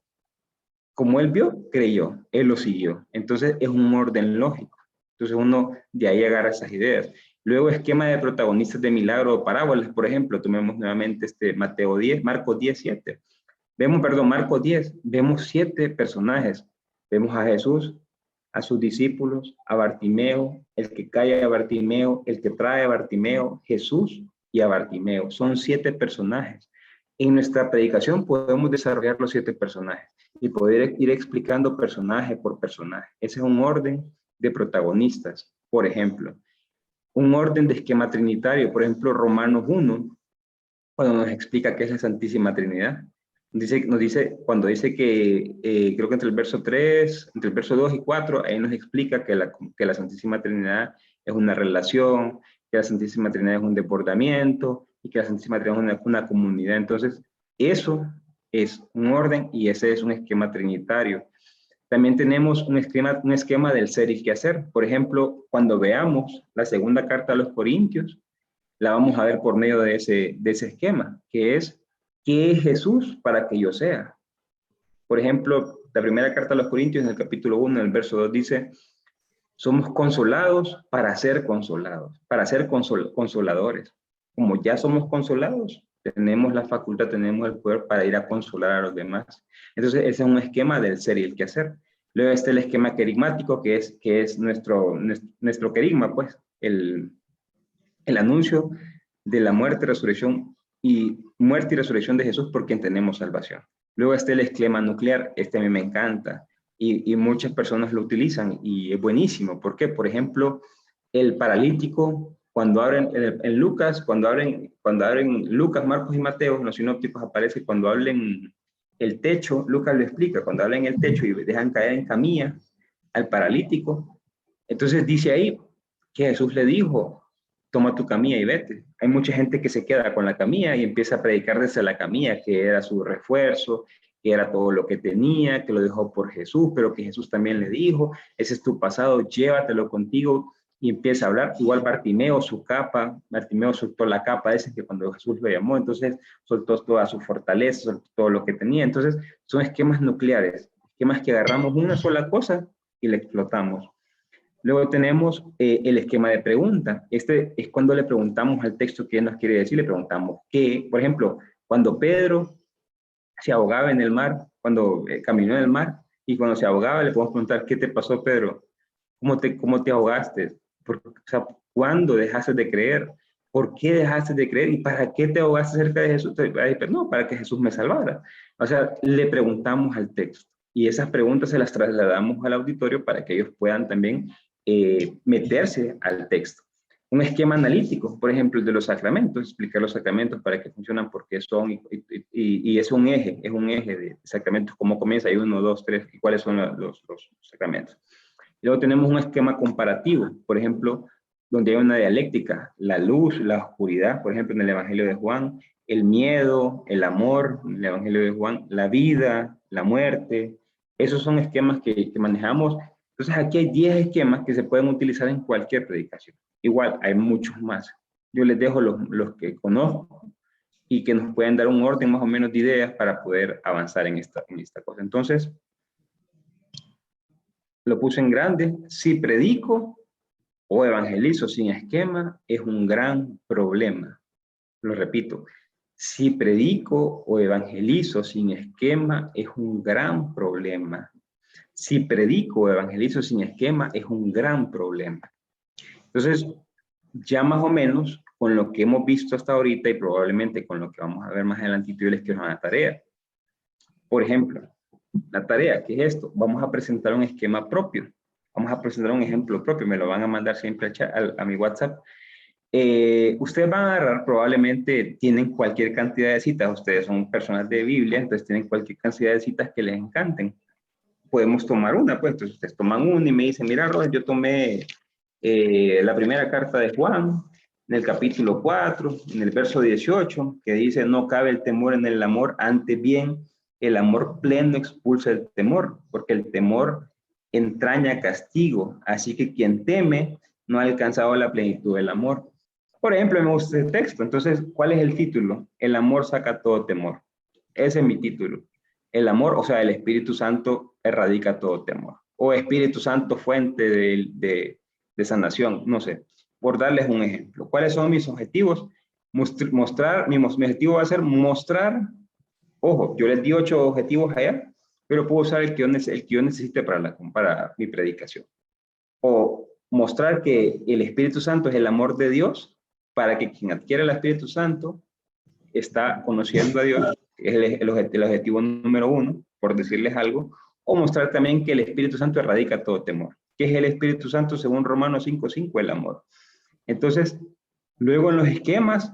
A: Como él vio, creyó, él lo siguió. Entonces es un orden lógico. Entonces uno de ahí agarra esas ideas. Luego, esquema de protagonistas de milagro o parábolas. Por ejemplo, tomemos nuevamente Marcos 10, 7. Marcos 10, vemos 7 personajes. Vemos a Jesús, a sus discípulos, a Bartimeo, el que calla a Bartimeo, el que trae a Bartimeo, Jesús y a Bartimeo. Son 7 personajes. En nuestra predicación podemos desarrollar los 7 personajes y poder ir explicando personaje por personaje. Ese es un orden de protagonistas. Por ejemplo, un orden de esquema trinitario. Por ejemplo, Romanos 1, cuando nos explica qué es la Santísima Trinidad. Nos dice cuando dice que, creo que entre el verso 2 y 4, ahí nos explica que la Santísima Trinidad es una relación, que la Santísima Trinidad es un desbordamiento y que la Santísima Trinidad es una comunidad. Entonces, eso es un orden y ese es un esquema trinitario. También tenemos un esquema del ser y qué hacer. Por ejemplo, cuando veamos la segunda carta a los Corintios, la vamos a ver por medio de ese esquema, que es, ¿qué es Jesús para que yo sea? Por ejemplo, la primera carta a los Corintios, en el capítulo 1, en el verso 2, dice, somos consolados para ser consolados, para ser consoladores. Como ya somos consolados, tenemos la facultad, tenemos el poder para ir a consolar a los demás. Entonces, ese es un esquema del ser y el que hacer. Luego está el esquema querigmático, que es nuestro querigma, pues, el anuncio de la muerte y resurrección de Jesús por quien tenemos salvación. Luego está el esquema nuclear, este a mí me encanta, y muchas personas lo utilizan, y es buenísimo. ¿Por qué? Por ejemplo, el paralítico, cuando abren en Lucas, cuando abren Lucas, Marcos y Mateo, en los sinópticos aparece cuando hablen el techo, Lucas lo explica, cuando hablan el techo y dejan caer en camilla al paralítico, entonces dice ahí que Jesús le dijo, toma tu camilla y vete. Hay mucha gente que se queda con la camilla y empieza a predicar desde la camilla, que era su refuerzo, que era todo lo que tenía, que lo dejó por Jesús, pero que Jesús también le dijo, ese es tu pasado, llévatelo contigo, y empieza a hablar. Igual Bartimeo soltó la capa ese que cuando Jesús lo llamó, entonces soltó toda su fortaleza, soltó todo lo que tenía. Entonces son esquemas nucleares, esquemas que agarramos una sola cosa y la explotamos. Luego tenemos el esquema de pregunta. Este es cuando le preguntamos al texto qué nos quiere decir, le preguntamos qué. Por ejemplo, cuando Pedro se ahogaba en el mar, cuando caminó en el mar, y cuando se ahogaba le podemos preguntar, ¿qué te pasó, Pedro? ¿Cómo te ahogaste? O sea, ¿cuándo dejaste de creer? ¿Por qué dejaste de creer? ¿Y para qué te ahogaste cerca de Jesús? No, para que Jesús me salvara. O sea, le preguntamos al texto. Y esas preguntas se las trasladamos al auditorio para que ellos puedan también meterse al texto. Un esquema analítico, por ejemplo, el de los sacramentos, explicar los sacramentos para qué funcionan, por qué son, y es un eje de sacramentos, cómo comienza, hay 1, 2, 3, y cuáles son los sacramentos. Luego tenemos un esquema comparativo, por ejemplo, donde hay una dialéctica, la luz, la oscuridad, por ejemplo, en el Evangelio de Juan, el miedo, el amor, en el Evangelio de Juan, la vida, la muerte. Esos son esquemas que manejamos. Entonces aquí hay 10 esquemas que se pueden utilizar en cualquier predicación. Igual hay muchos más. Yo les dejo los que conozco y que nos pueden dar un orden más o menos de ideas para poder avanzar en esta cosa. Entonces, lo puse en grande. Si predico o evangelizo sin esquema, es un gran problema. Lo repito. Si predico o evangelizo sin esquema, es un gran problema. Si predico o evangelizo sin esquema, es un gran problema. Entonces, ya más o menos con lo que hemos visto hasta ahorita y probablemente con lo que vamos a ver más adelantito, yo les quiero una tarea. Por ejemplo, la tarea, ¿qué es esto? Vamos a presentar un esquema propio. Vamos a presentar un ejemplo propio. Me lo van a mandar siempre a mi WhatsApp. Ustedes van a agarrar, probablemente tienen cualquier cantidad de citas. Ustedes son personas de Biblia, entonces tienen cualquier cantidad de citas que les encanten. Podemos tomar una, pues. Entonces ustedes toman una y me dicen, mira, Roger, yo tomé la primera carta de Juan, en el capítulo 4, en el verso 18, que dice, no cabe el temor en el amor, antes bien, el amor pleno expulsa el temor, porque el temor entraña castigo, así que quien teme no ha alcanzado la plenitud del amor. Por ejemplo, me gusta este texto, entonces, ¿cuál es el título? El amor saca todo temor. Ese es mi título. El amor, o sea, el Espíritu Santo erradica todo temor. O Espíritu Santo, fuente de sanación, no sé. por darles un ejemplo. ¿Cuáles son mis objetivos? Mi objetivo va a ser mostrar, ojo, yo les di 8 objetivos allá, pero puedo usar el que yo necesite para mi predicación. O mostrar que el Espíritu Santo es el amor de Dios, para que quien adquiere el Espíritu Santo está conociendo a Dios, que es el objetivo número 1, por decirles algo, o mostrar también que el Espíritu Santo erradica todo temor. ¿Qué es el Espíritu Santo según Romanos 5:5? El amor. Entonces, luego en los esquemas,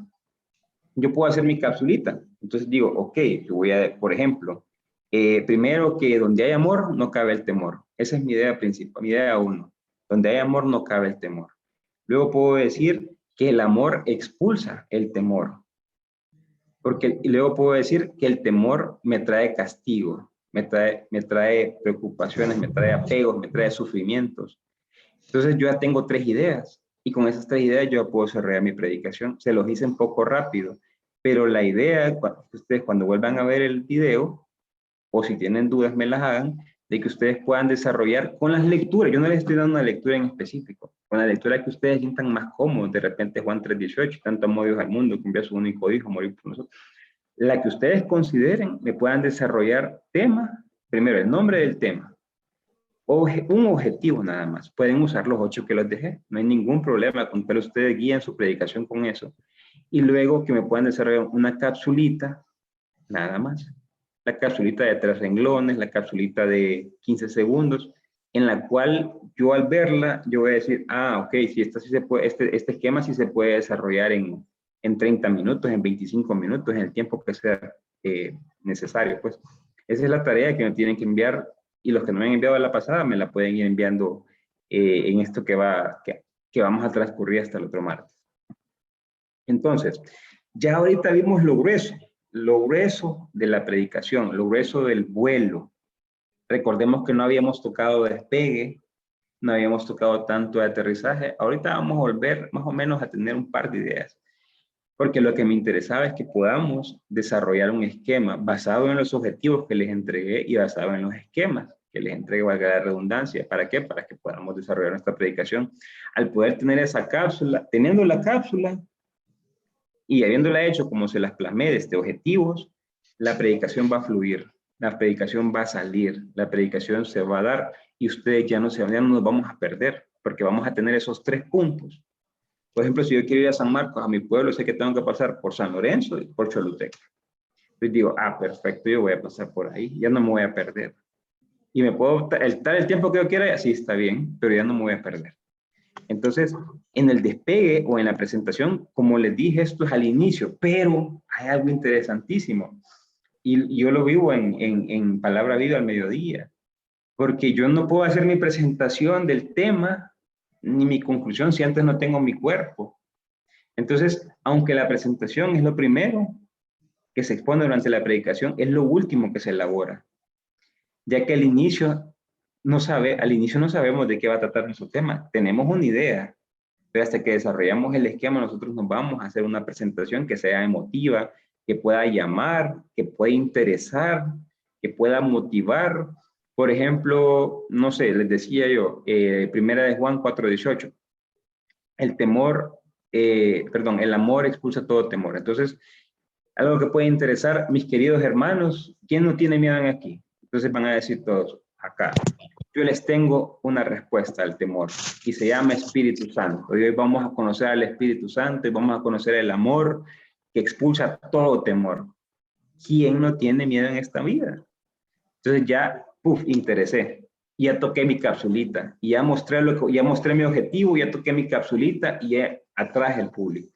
A: yo puedo hacer mi capsulita. Entonces digo, ok, yo voy a, por ejemplo, primero que donde hay amor no cabe el temor. Esa es mi idea principal, mi idea 1. Donde hay amor no cabe el temor. Luego puedo decir que el amor expulsa el temor. Y luego puedo decir que el temor me trae castigo, me trae preocupaciones, me trae apegos, me trae sufrimientos. Entonces yo ya tengo 3 ideas y con esas 3 ideas yo puedo desarrollar mi predicación. Se los hice un poco rápido, pero la idea, ustedes cuando vuelvan a ver el video, o si tienen dudas me las hagan, de que ustedes puedan desarrollar con las lecturas. Yo no les estoy dando una lectura en específico, con la lectura que ustedes sientan más cómodos. De repente Juan 3:18, tanto amó Dios al mundo, que envió a su único hijo a morir por nosotros. La que ustedes consideren, me puedan desarrollar tema, primero el nombre del tema, un objetivo nada más. Pueden usar los 8 que los dejé, no hay ningún problema, con que ustedes guíen su predicación con eso. Y luego que me puedan desarrollar una capsulita, nada más. La capsulita de 3 renglones, la capsulita de 15 segundos, en la cual yo al verla, yo voy a decir, ok, si esta sí se puede, este esquema sí se puede desarrollar en 30 minutos, en 25 minutos, en el tiempo que sea necesario. Pues esa es la tarea que me tienen que enviar, y los que no me han enviado a la pasada me la pueden ir enviando en esto que vamos a transcurrir hasta el otro martes. Entonces, ya ahorita vimos lo grueso de la predicación, lo grueso del vuelo. Recordemos que no habíamos tocado despegue, no habíamos tocado tanto de aterrizaje. Ahorita vamos a volver más o menos a tener un par de ideas, porque lo que me interesaba es que podamos desarrollar un esquema basado en los objetivos que les entregué y basado en los esquemas que les entregué, valga la redundancia. ¿Para qué? Para que podamos desarrollar nuestra predicación. Al poder tener esa cápsula, teniendo la cápsula, y habiéndola hecho como se las plasmé desde objetivos, la predicación va a fluir, la predicación va a salir, la predicación se va a dar y ustedes ya no nos vamos a perder, porque vamos a tener esos 3 puntos. Por ejemplo, si yo quiero ir a San Marcos, a mi pueblo, sé que tengo que pasar por San Lorenzo y por Choluteca. Entonces digo, perfecto, yo voy a pasar por ahí, ya no me voy a perder. Y me puedo estar el tiempo que yo quiera, y así está bien, pero ya no me voy a perder. Entonces, en el despegue o en la presentación, como les dije, esto es al inicio, pero hay algo interesantísimo. Y yo lo vivo en Palabra Viva al mediodía, porque yo no puedo hacer mi presentación del tema ni mi conclusión si antes no tengo mi cuerpo. Entonces, aunque la presentación es lo primero que se expone durante la predicación, es lo último que se elabora, ya que al inicio no sabemos de qué va a tratar nuestro tema. Tenemos una idea, pero hasta que desarrollamos el esquema, nosotros nos vamos a hacer una presentación que sea emotiva, que pueda llamar, que pueda interesar, que pueda motivar. Por ejemplo, no sé, les decía yo, primera de Juan 4:18, el amor expulsa todo temor. Entonces, algo que puede interesar, mis queridos hermanos, ¿quién no tiene miedo aquí? Entonces van a decir todos, acá. Yo les tengo una respuesta al temor y se llama Espíritu Santo. Y hoy vamos a conocer al Espíritu Santo y vamos a conocer el amor que expulsa todo temor. ¿Quién no tiene miedo en esta vida? Entonces ya, interesé. Ya toqué mi capsulita, y ya mostré mi objetivo, ya toqué mi capsulita y ya atraje al público.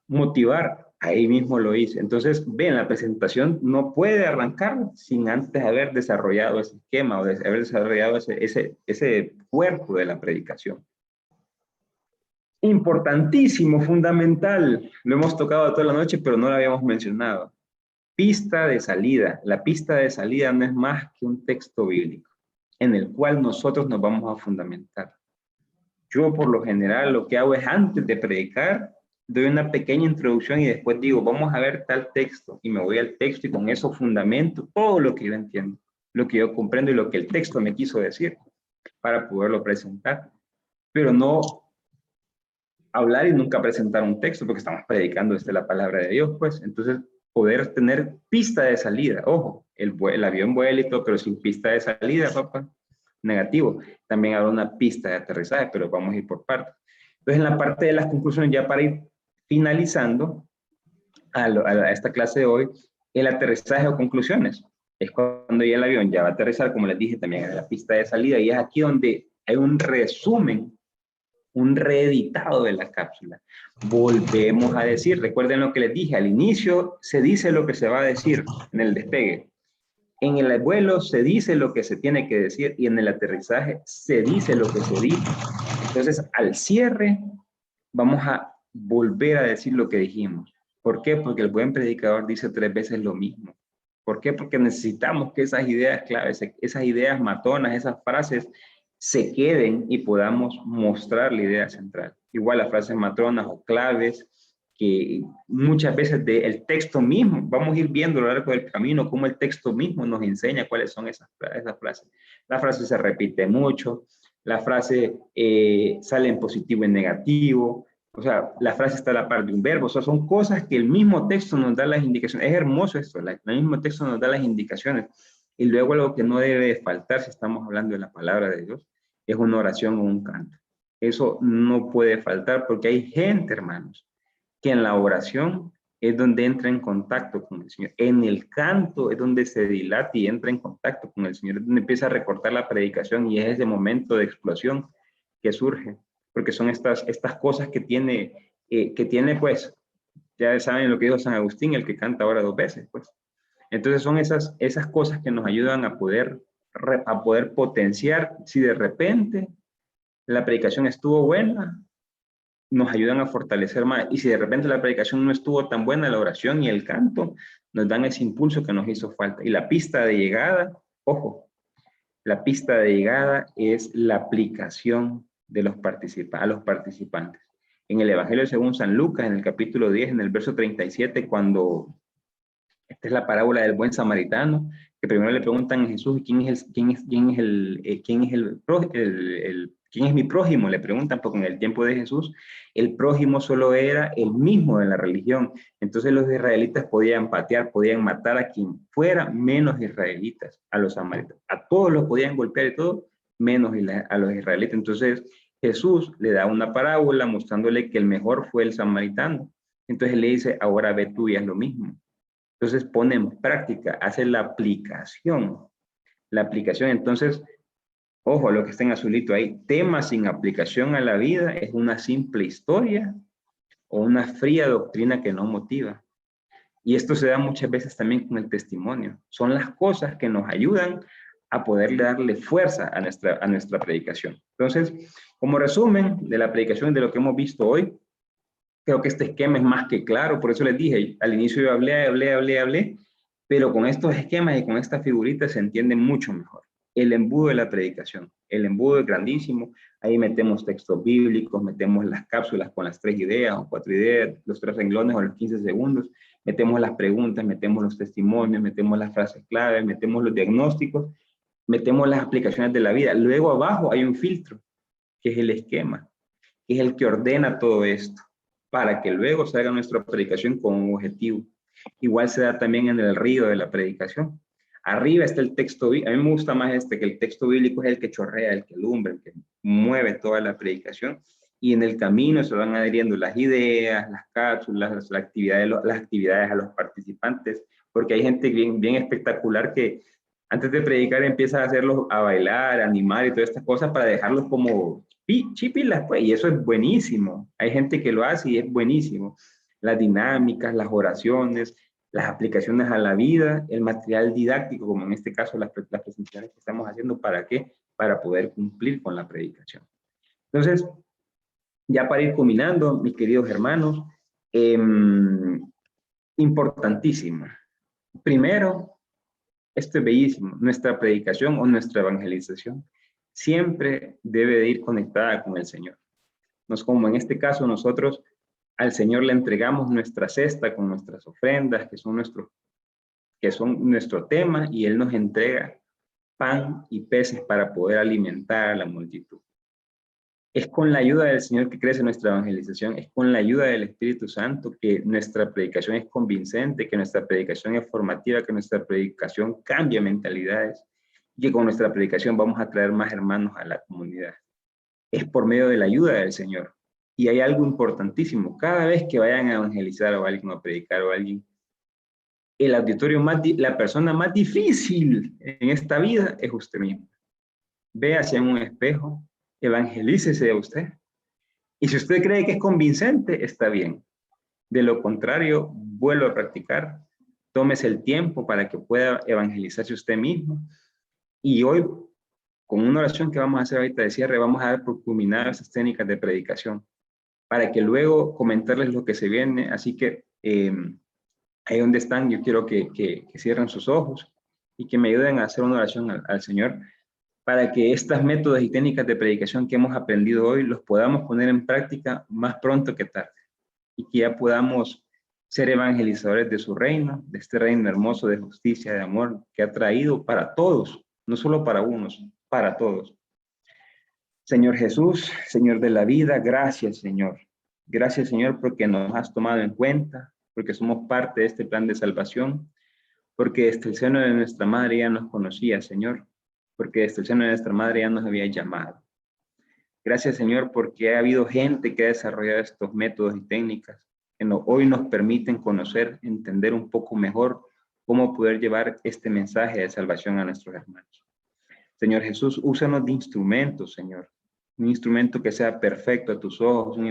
A: Motivar, ahí mismo lo hice. Entonces, ven, la presentación no puede arrancar sin antes haber desarrollado ese esquema o haber desarrollado ese cuerpo de la predicación. Importantísimo, fundamental. Lo hemos tocado toda la noche, pero no lo habíamos mencionado. Pista de salida. La pista de salida no es más que un texto bíblico en el cual nosotros nos vamos a fundamentar. Yo, por lo general, lo que hago es antes de predicar, doy una pequeña introducción y después digo, vamos a ver tal texto, y me voy al texto y con eso fundamento todo lo que yo entiendo, lo que yo comprendo y lo que el texto me quiso decir para poderlo presentar. Pero no hablar y nunca presentar un texto porque estamos predicando desde la palabra de Dios, pues. Entonces, poder tener pista de salida. Ojo, el avión vuela y todo, pero sin pista de salida, papá, negativo. También habrá una pista de aterrizaje, pero vamos a ir por partes. Entonces, en la parte de las conclusiones, ya para ir finalizando a esta clase de hoy, el aterrizaje o conclusiones. Es cuando ya el avión ya va a aterrizar, como les dije, también en la pista de salida, y es aquí donde hay un resumen, un reeditado de la cápsula. Volvemos a decir, recuerden lo que les dije, al inicio se dice lo que se va a decir en el despegue. En el vuelo se dice lo que se tiene que decir y en el aterrizaje se dice lo que se dice. Entonces, al cierre, vamos a volver a decir lo que dijimos. ¿Por qué? Porque el buen predicador dice 3 veces lo mismo. ¿Por qué? Porque necesitamos que esas ideas claves, esas ideas matonas, esas frases se queden y podamos mostrar la idea central. Igual las frases matronas o claves, que muchas veces del texto mismo, vamos a ir viendo a lo largo del camino cómo el texto mismo nos enseña cuáles son esas frases. La frase se repite mucho, la frase sale en positivo y en negativo, o sea, la frase está a la par de un verbo, o sea, son cosas que el mismo texto nos da las indicaciones. Es hermoso esto, el mismo texto nos da las indicaciones. Y luego algo que no debe faltar si estamos hablando de la palabra de Dios, es una oración o un canto. Eso no puede faltar porque hay gente, hermanos, que en la oración es donde entra en contacto con el Señor. En el canto es donde se dilata y entra en contacto con el Señor, es donde empieza a recortar la predicación y es ese momento de explosión que surge, porque son estas cosas que tiene, pues, ya saben lo que dijo San Agustín, el que canta ahora 2 veces, pues. Entonces son esas cosas que nos ayudan a poder potenciar. Si de repente la predicación estuvo buena, nos ayudan a fortalecer más. Y si de repente la predicación no estuvo tan buena, la oración y el canto nos dan ese impulso que nos hizo falta. Y la pista de llegada, ojo, la pista de llegada es la aplicación de los a los participantes. En el Evangelio según San Lucas, en el capítulo 10, en el verso 37, cuando esta es la parábola del buen samaritano, que primero le preguntan a Jesús quién es mi prójimo, le preguntan, porque en el tiempo de Jesús el prójimo solo era el mismo de la religión. Entonces los israelitas podían patear, podían matar a quien fuera, menos israelitas, a los samaritanos. A todos los podían golpear y todo, menos a los israelitas. Entonces Jesús le da una parábola mostrándole que el mejor fue el samaritano. Entonces le dice, ahora ve tú y haz lo mismo. Entonces pone en práctica, hace la aplicación. La aplicación, entonces, ojo, lo que está en azulito ahí, tema sin aplicación a la vida es una simple historia o una fría doctrina que no motiva. Y esto se da muchas veces también con el testimonio. Son las cosas que nos ayudan a poder darle fuerza a nuestra predicación. Entonces, como resumen de la predicación de lo que hemos visto hoy, creo que este esquema es más que claro, por eso les dije, al inicio yo hablé, pero con estos esquemas y con estas figuritas se entiende mucho mejor. El embudo de la predicación, el embudo es grandísimo, ahí metemos textos bíblicos, metemos las cápsulas con las 3 ideas o 4 ideas, los 3 renglones o los 15 segundos, metemos las preguntas, metemos los testimonios, metemos las frases claves, metemos los diagnósticos, metemos las aplicaciones de la vida. Luego abajo hay un filtro, que es el esquema, que es el que ordena todo esto, para que luego salga nuestra predicación con un objetivo. Igual se da también en el río de la predicación. Arriba está el texto bíblico. A mí me gusta más que el texto bíblico es el que chorrea, el que alumbra, el que mueve toda la predicación. Y en el camino se van adhiriendo las ideas, las cápsulas, las actividades a los participantes, porque hay gente bien espectacular que antes de predicar empieza a hacerlos a bailar, a animar y todas estas cosas para dejarlos como chipilas, pues, y eso es buenísimo. Hay gente que lo hace y es buenísimo. Las dinámicas, las oraciones, las aplicaciones a la vida, el material didáctico, como en este caso las presentaciones que estamos haciendo, ¿para qué? Para poder cumplir con la predicación. Entonces, ya para ir culminando, mis queridos hermanos, importantísimo. Primero, esto es bellísimo, nuestra predicación o nuestra evangelización siempre debe de ir conectada con el Señor. Nos, como en este caso nosotros al Señor le entregamos nuestra cesta con nuestras ofrendas, que son nuestro tema, y Él nos entrega pan y peces para poder alimentar a la multitud. Es con la ayuda del Señor que crece nuestra evangelización, es con la ayuda del Espíritu Santo que nuestra predicación es convincente, que nuestra predicación es formativa, que nuestra predicación cambia mentalidades, y que con nuestra predicación vamos a traer más hermanos a la comunidad. Es por medio de la ayuda del Señor. Y hay algo importantísimo, cada vez que vayan a evangelizar o a alguien, o a predicar o a alguien, el auditorio la persona más difícil en esta vida es usted mismo. Véase en un espejo, evangelícese a usted. Y si usted cree que es convincente, está bien. De lo contrario, vuelva a practicar. Tómese el tiempo para que pueda evangelizarse usted mismo. Y hoy, con una oración que vamos a hacer ahorita de cierre, vamos a dar por culminar esas técnicas de predicación, para que luego comentarles lo que se viene. Así que ahí donde están, yo quiero que cierren sus ojos y que me ayuden a hacer una oración al Señor, para que estas métodos y técnicas de predicación que hemos aprendido hoy los podamos poner en práctica más pronto que tarde, y que ya podamos ser evangelizadores de su reino, de este reino hermoso de justicia, de amor, que ha traído para todos, no solo para unos, para todos. Señor Jesús, Señor de la vida, gracias, Señor. Gracias, Señor, porque nos has tomado en cuenta, porque somos parte de este plan de salvación, porque desde el seno de nuestra madre ya nos conocía, Señor, porque desde el seno de nuestra madre ya nos había llamado. Gracias, Señor, porque ha habido gente que ha desarrollado estos métodos y técnicas que hoy nos permiten conocer, entender un poco mejor cómo poder llevar este mensaje de salvación a nuestros hermanos. Señor Jesús, úsanos de instrumentos, Señor. Un instrumento que sea perfecto a tus ojos, un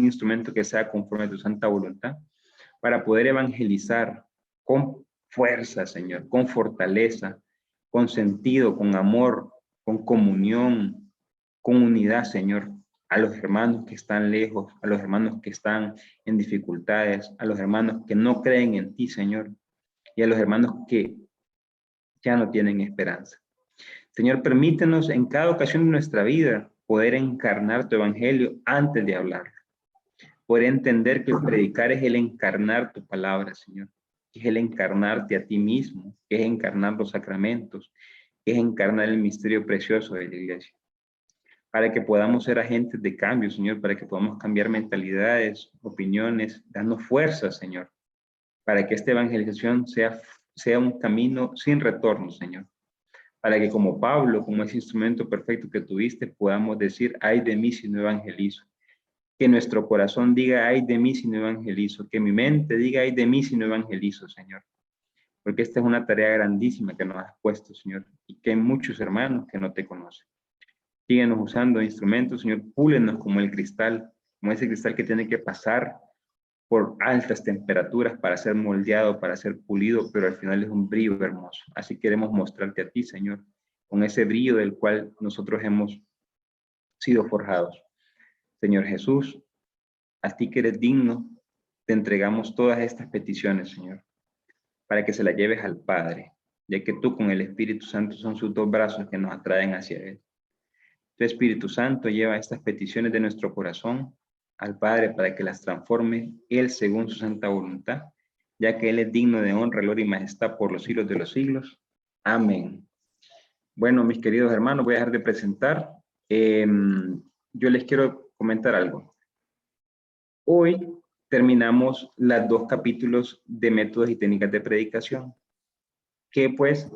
A: instrumento que sea conforme a tu santa voluntad, para poder evangelizar con fuerza, Señor, con fortaleza, con sentido, con amor, con comunión, con unidad, Señor, a los hermanos que están lejos, a los hermanos que están en dificultades, a los hermanos que no creen en ti, Señor, y a los hermanos que ya no tienen esperanza. Señor, permítenos en cada ocasión de nuestra vida poder encarnar tu evangelio antes de hablarlo. Poder entender que el predicar es el encarnar tu palabra, Señor. Es el encarnarte a ti mismo, es encarnar los sacramentos, es encarnar el misterio precioso de la iglesia. Para que podamos ser agentes de cambio, Señor, para que podamos cambiar mentalidades, opiniones, darnos fuerza, Señor, para que esta evangelización sea un camino sin retorno, Señor. Para que como Pablo, como ese instrumento perfecto que tuviste, podamos decir, ay de mí si no evangelizo. Que nuestro corazón diga, ay de mí si no evangelizo. Que mi mente diga, ay de mí si no evangelizo, Señor. Porque esta es una tarea grandísima que nos has puesto, Señor, y que hay muchos hermanos que no te conocen. Síguenos usando instrumentos, Señor, púlenos como el cristal, como ese cristal que tiene que pasar por altas temperaturas para ser moldeado, para ser pulido, pero al final es un brillo hermoso. Así queremos mostrarte a ti, Señor, con ese brillo del cual nosotros hemos sido forjados. Señor Jesús, a ti que eres digno, te entregamos todas estas peticiones, Señor, para que se las lleves al Padre, ya que tú con el Espíritu Santo son sus dos brazos que nos atraen hacia Él. Tu Espíritu Santo lleva estas peticiones de nuestro corazón al Padre para que las transforme Él según su santa voluntad, ya que Él es digno de honra, gloria y majestad por los siglos de los siglos. Amén. Bueno, mis queridos hermanos, voy a dejar de presentar. Yo les quiero comentar algo. Hoy terminamos los 2 capítulos de métodos y técnicas de predicación, que pues,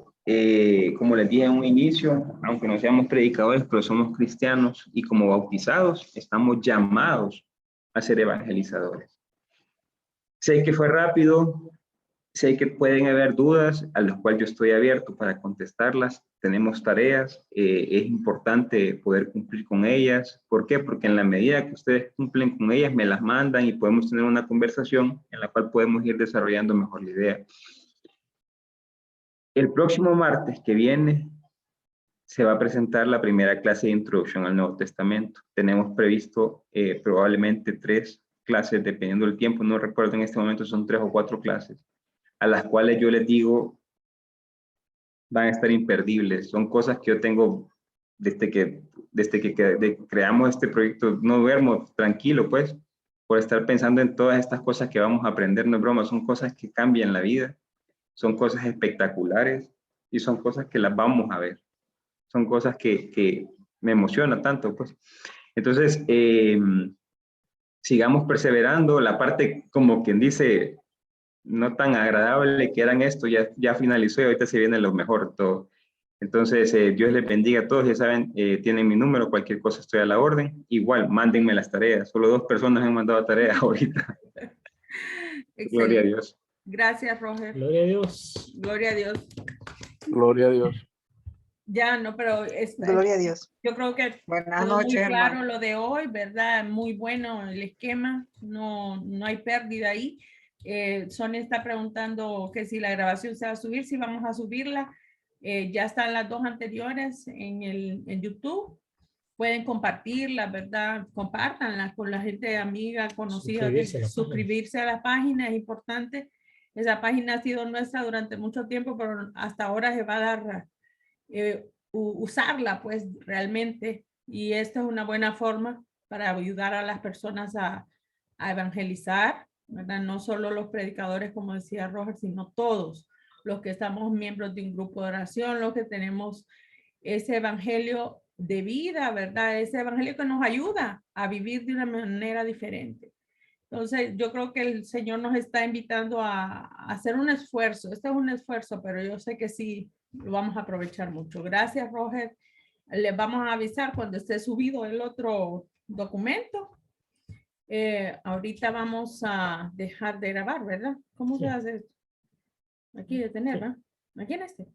A: como les dije en un inicio, aunque no seamos predicadores, pero somos cristianos y como bautizados, estamos llamados a ser evangelizadores. Sé que fue rápido, sé que pueden haber dudas a las cuales yo estoy abierto para contestarlas. Tenemos tareas, es importante poder cumplir con ellas. ¿Por qué? Porque en la medida que ustedes cumplen con ellas, me las mandan y podemos tener una conversación en la cual podemos ir desarrollando mejor la idea. El próximo martes que viene se va a presentar la primera clase de introducción al Nuevo Testamento. Tenemos previsto probablemente 3 clases, dependiendo del tiempo. No recuerdo en este momento, son 3 o 4 clases, a las cuales yo les digo van a estar imperdibles. Son cosas que yo tengo desde que creamos este proyecto. No duermo tranquilo, pues, por estar pensando en todas estas cosas que vamos a aprender. No es broma, son cosas que cambian la vida. Son cosas espectaculares y son cosas que las vamos a ver. Son cosas que me emocionan tanto, pues. Entonces, sigamos perseverando. La parte, como quien dice, no tan agradable que eran esto, ya finalizó y ahorita se viene lo mejor todo. Entonces, Dios les bendiga a todos. Ya saben, tienen mi número, cualquier cosa estoy a la orden. Igual, mándenme las tareas. Solo 2 personas han mandado tareas ahorita. Gloria a Dios.
F: Gracias, Roger.
B: Gloria a Dios.
F: Gloria a Dios.
C: Gloria a Dios.
F: Ya, no, pero
G: Gloria a Dios.
F: yo creo que
D: Buenas
F: quedó muy
D: noches,
F: claro
D: hermano.
F: lo de hoy, ¿verdad? Muy bueno el esquema, no hay pérdida ahí. Sonia está preguntando que si la grabación se va a subir, si vamos a subirla. Ya están las 2 anteriores en YouTube. Pueden compartirla, ¿verdad? Compártanla con la gente amiga, conocida. Suscribirse a la página es importante. Esa página ha sido nuestra durante mucho tiempo, pero hasta ahora se va a dar usarla pues realmente, y esta es una buena forma para ayudar a las personas a evangelizar, ¿verdad? No solo los predicadores, como decía Roger, sino todos los que estamos miembros de un grupo de oración, los que tenemos ese evangelio de vida, ¿verdad? Ese evangelio que nos ayuda a vivir de una manera diferente. Entonces, yo creo que el Señor nos está invitando a hacer un esfuerzo. Este es un esfuerzo, pero yo sé que sí lo vamos a aprovechar mucho. Gracias, Roger. Les vamos a avisar cuando esté subido el otro documento. Ahorita vamos a dejar de grabar, ¿verdad? ¿Cómo se hace esto? Aquí detener, ¿verdad? Aquí en este.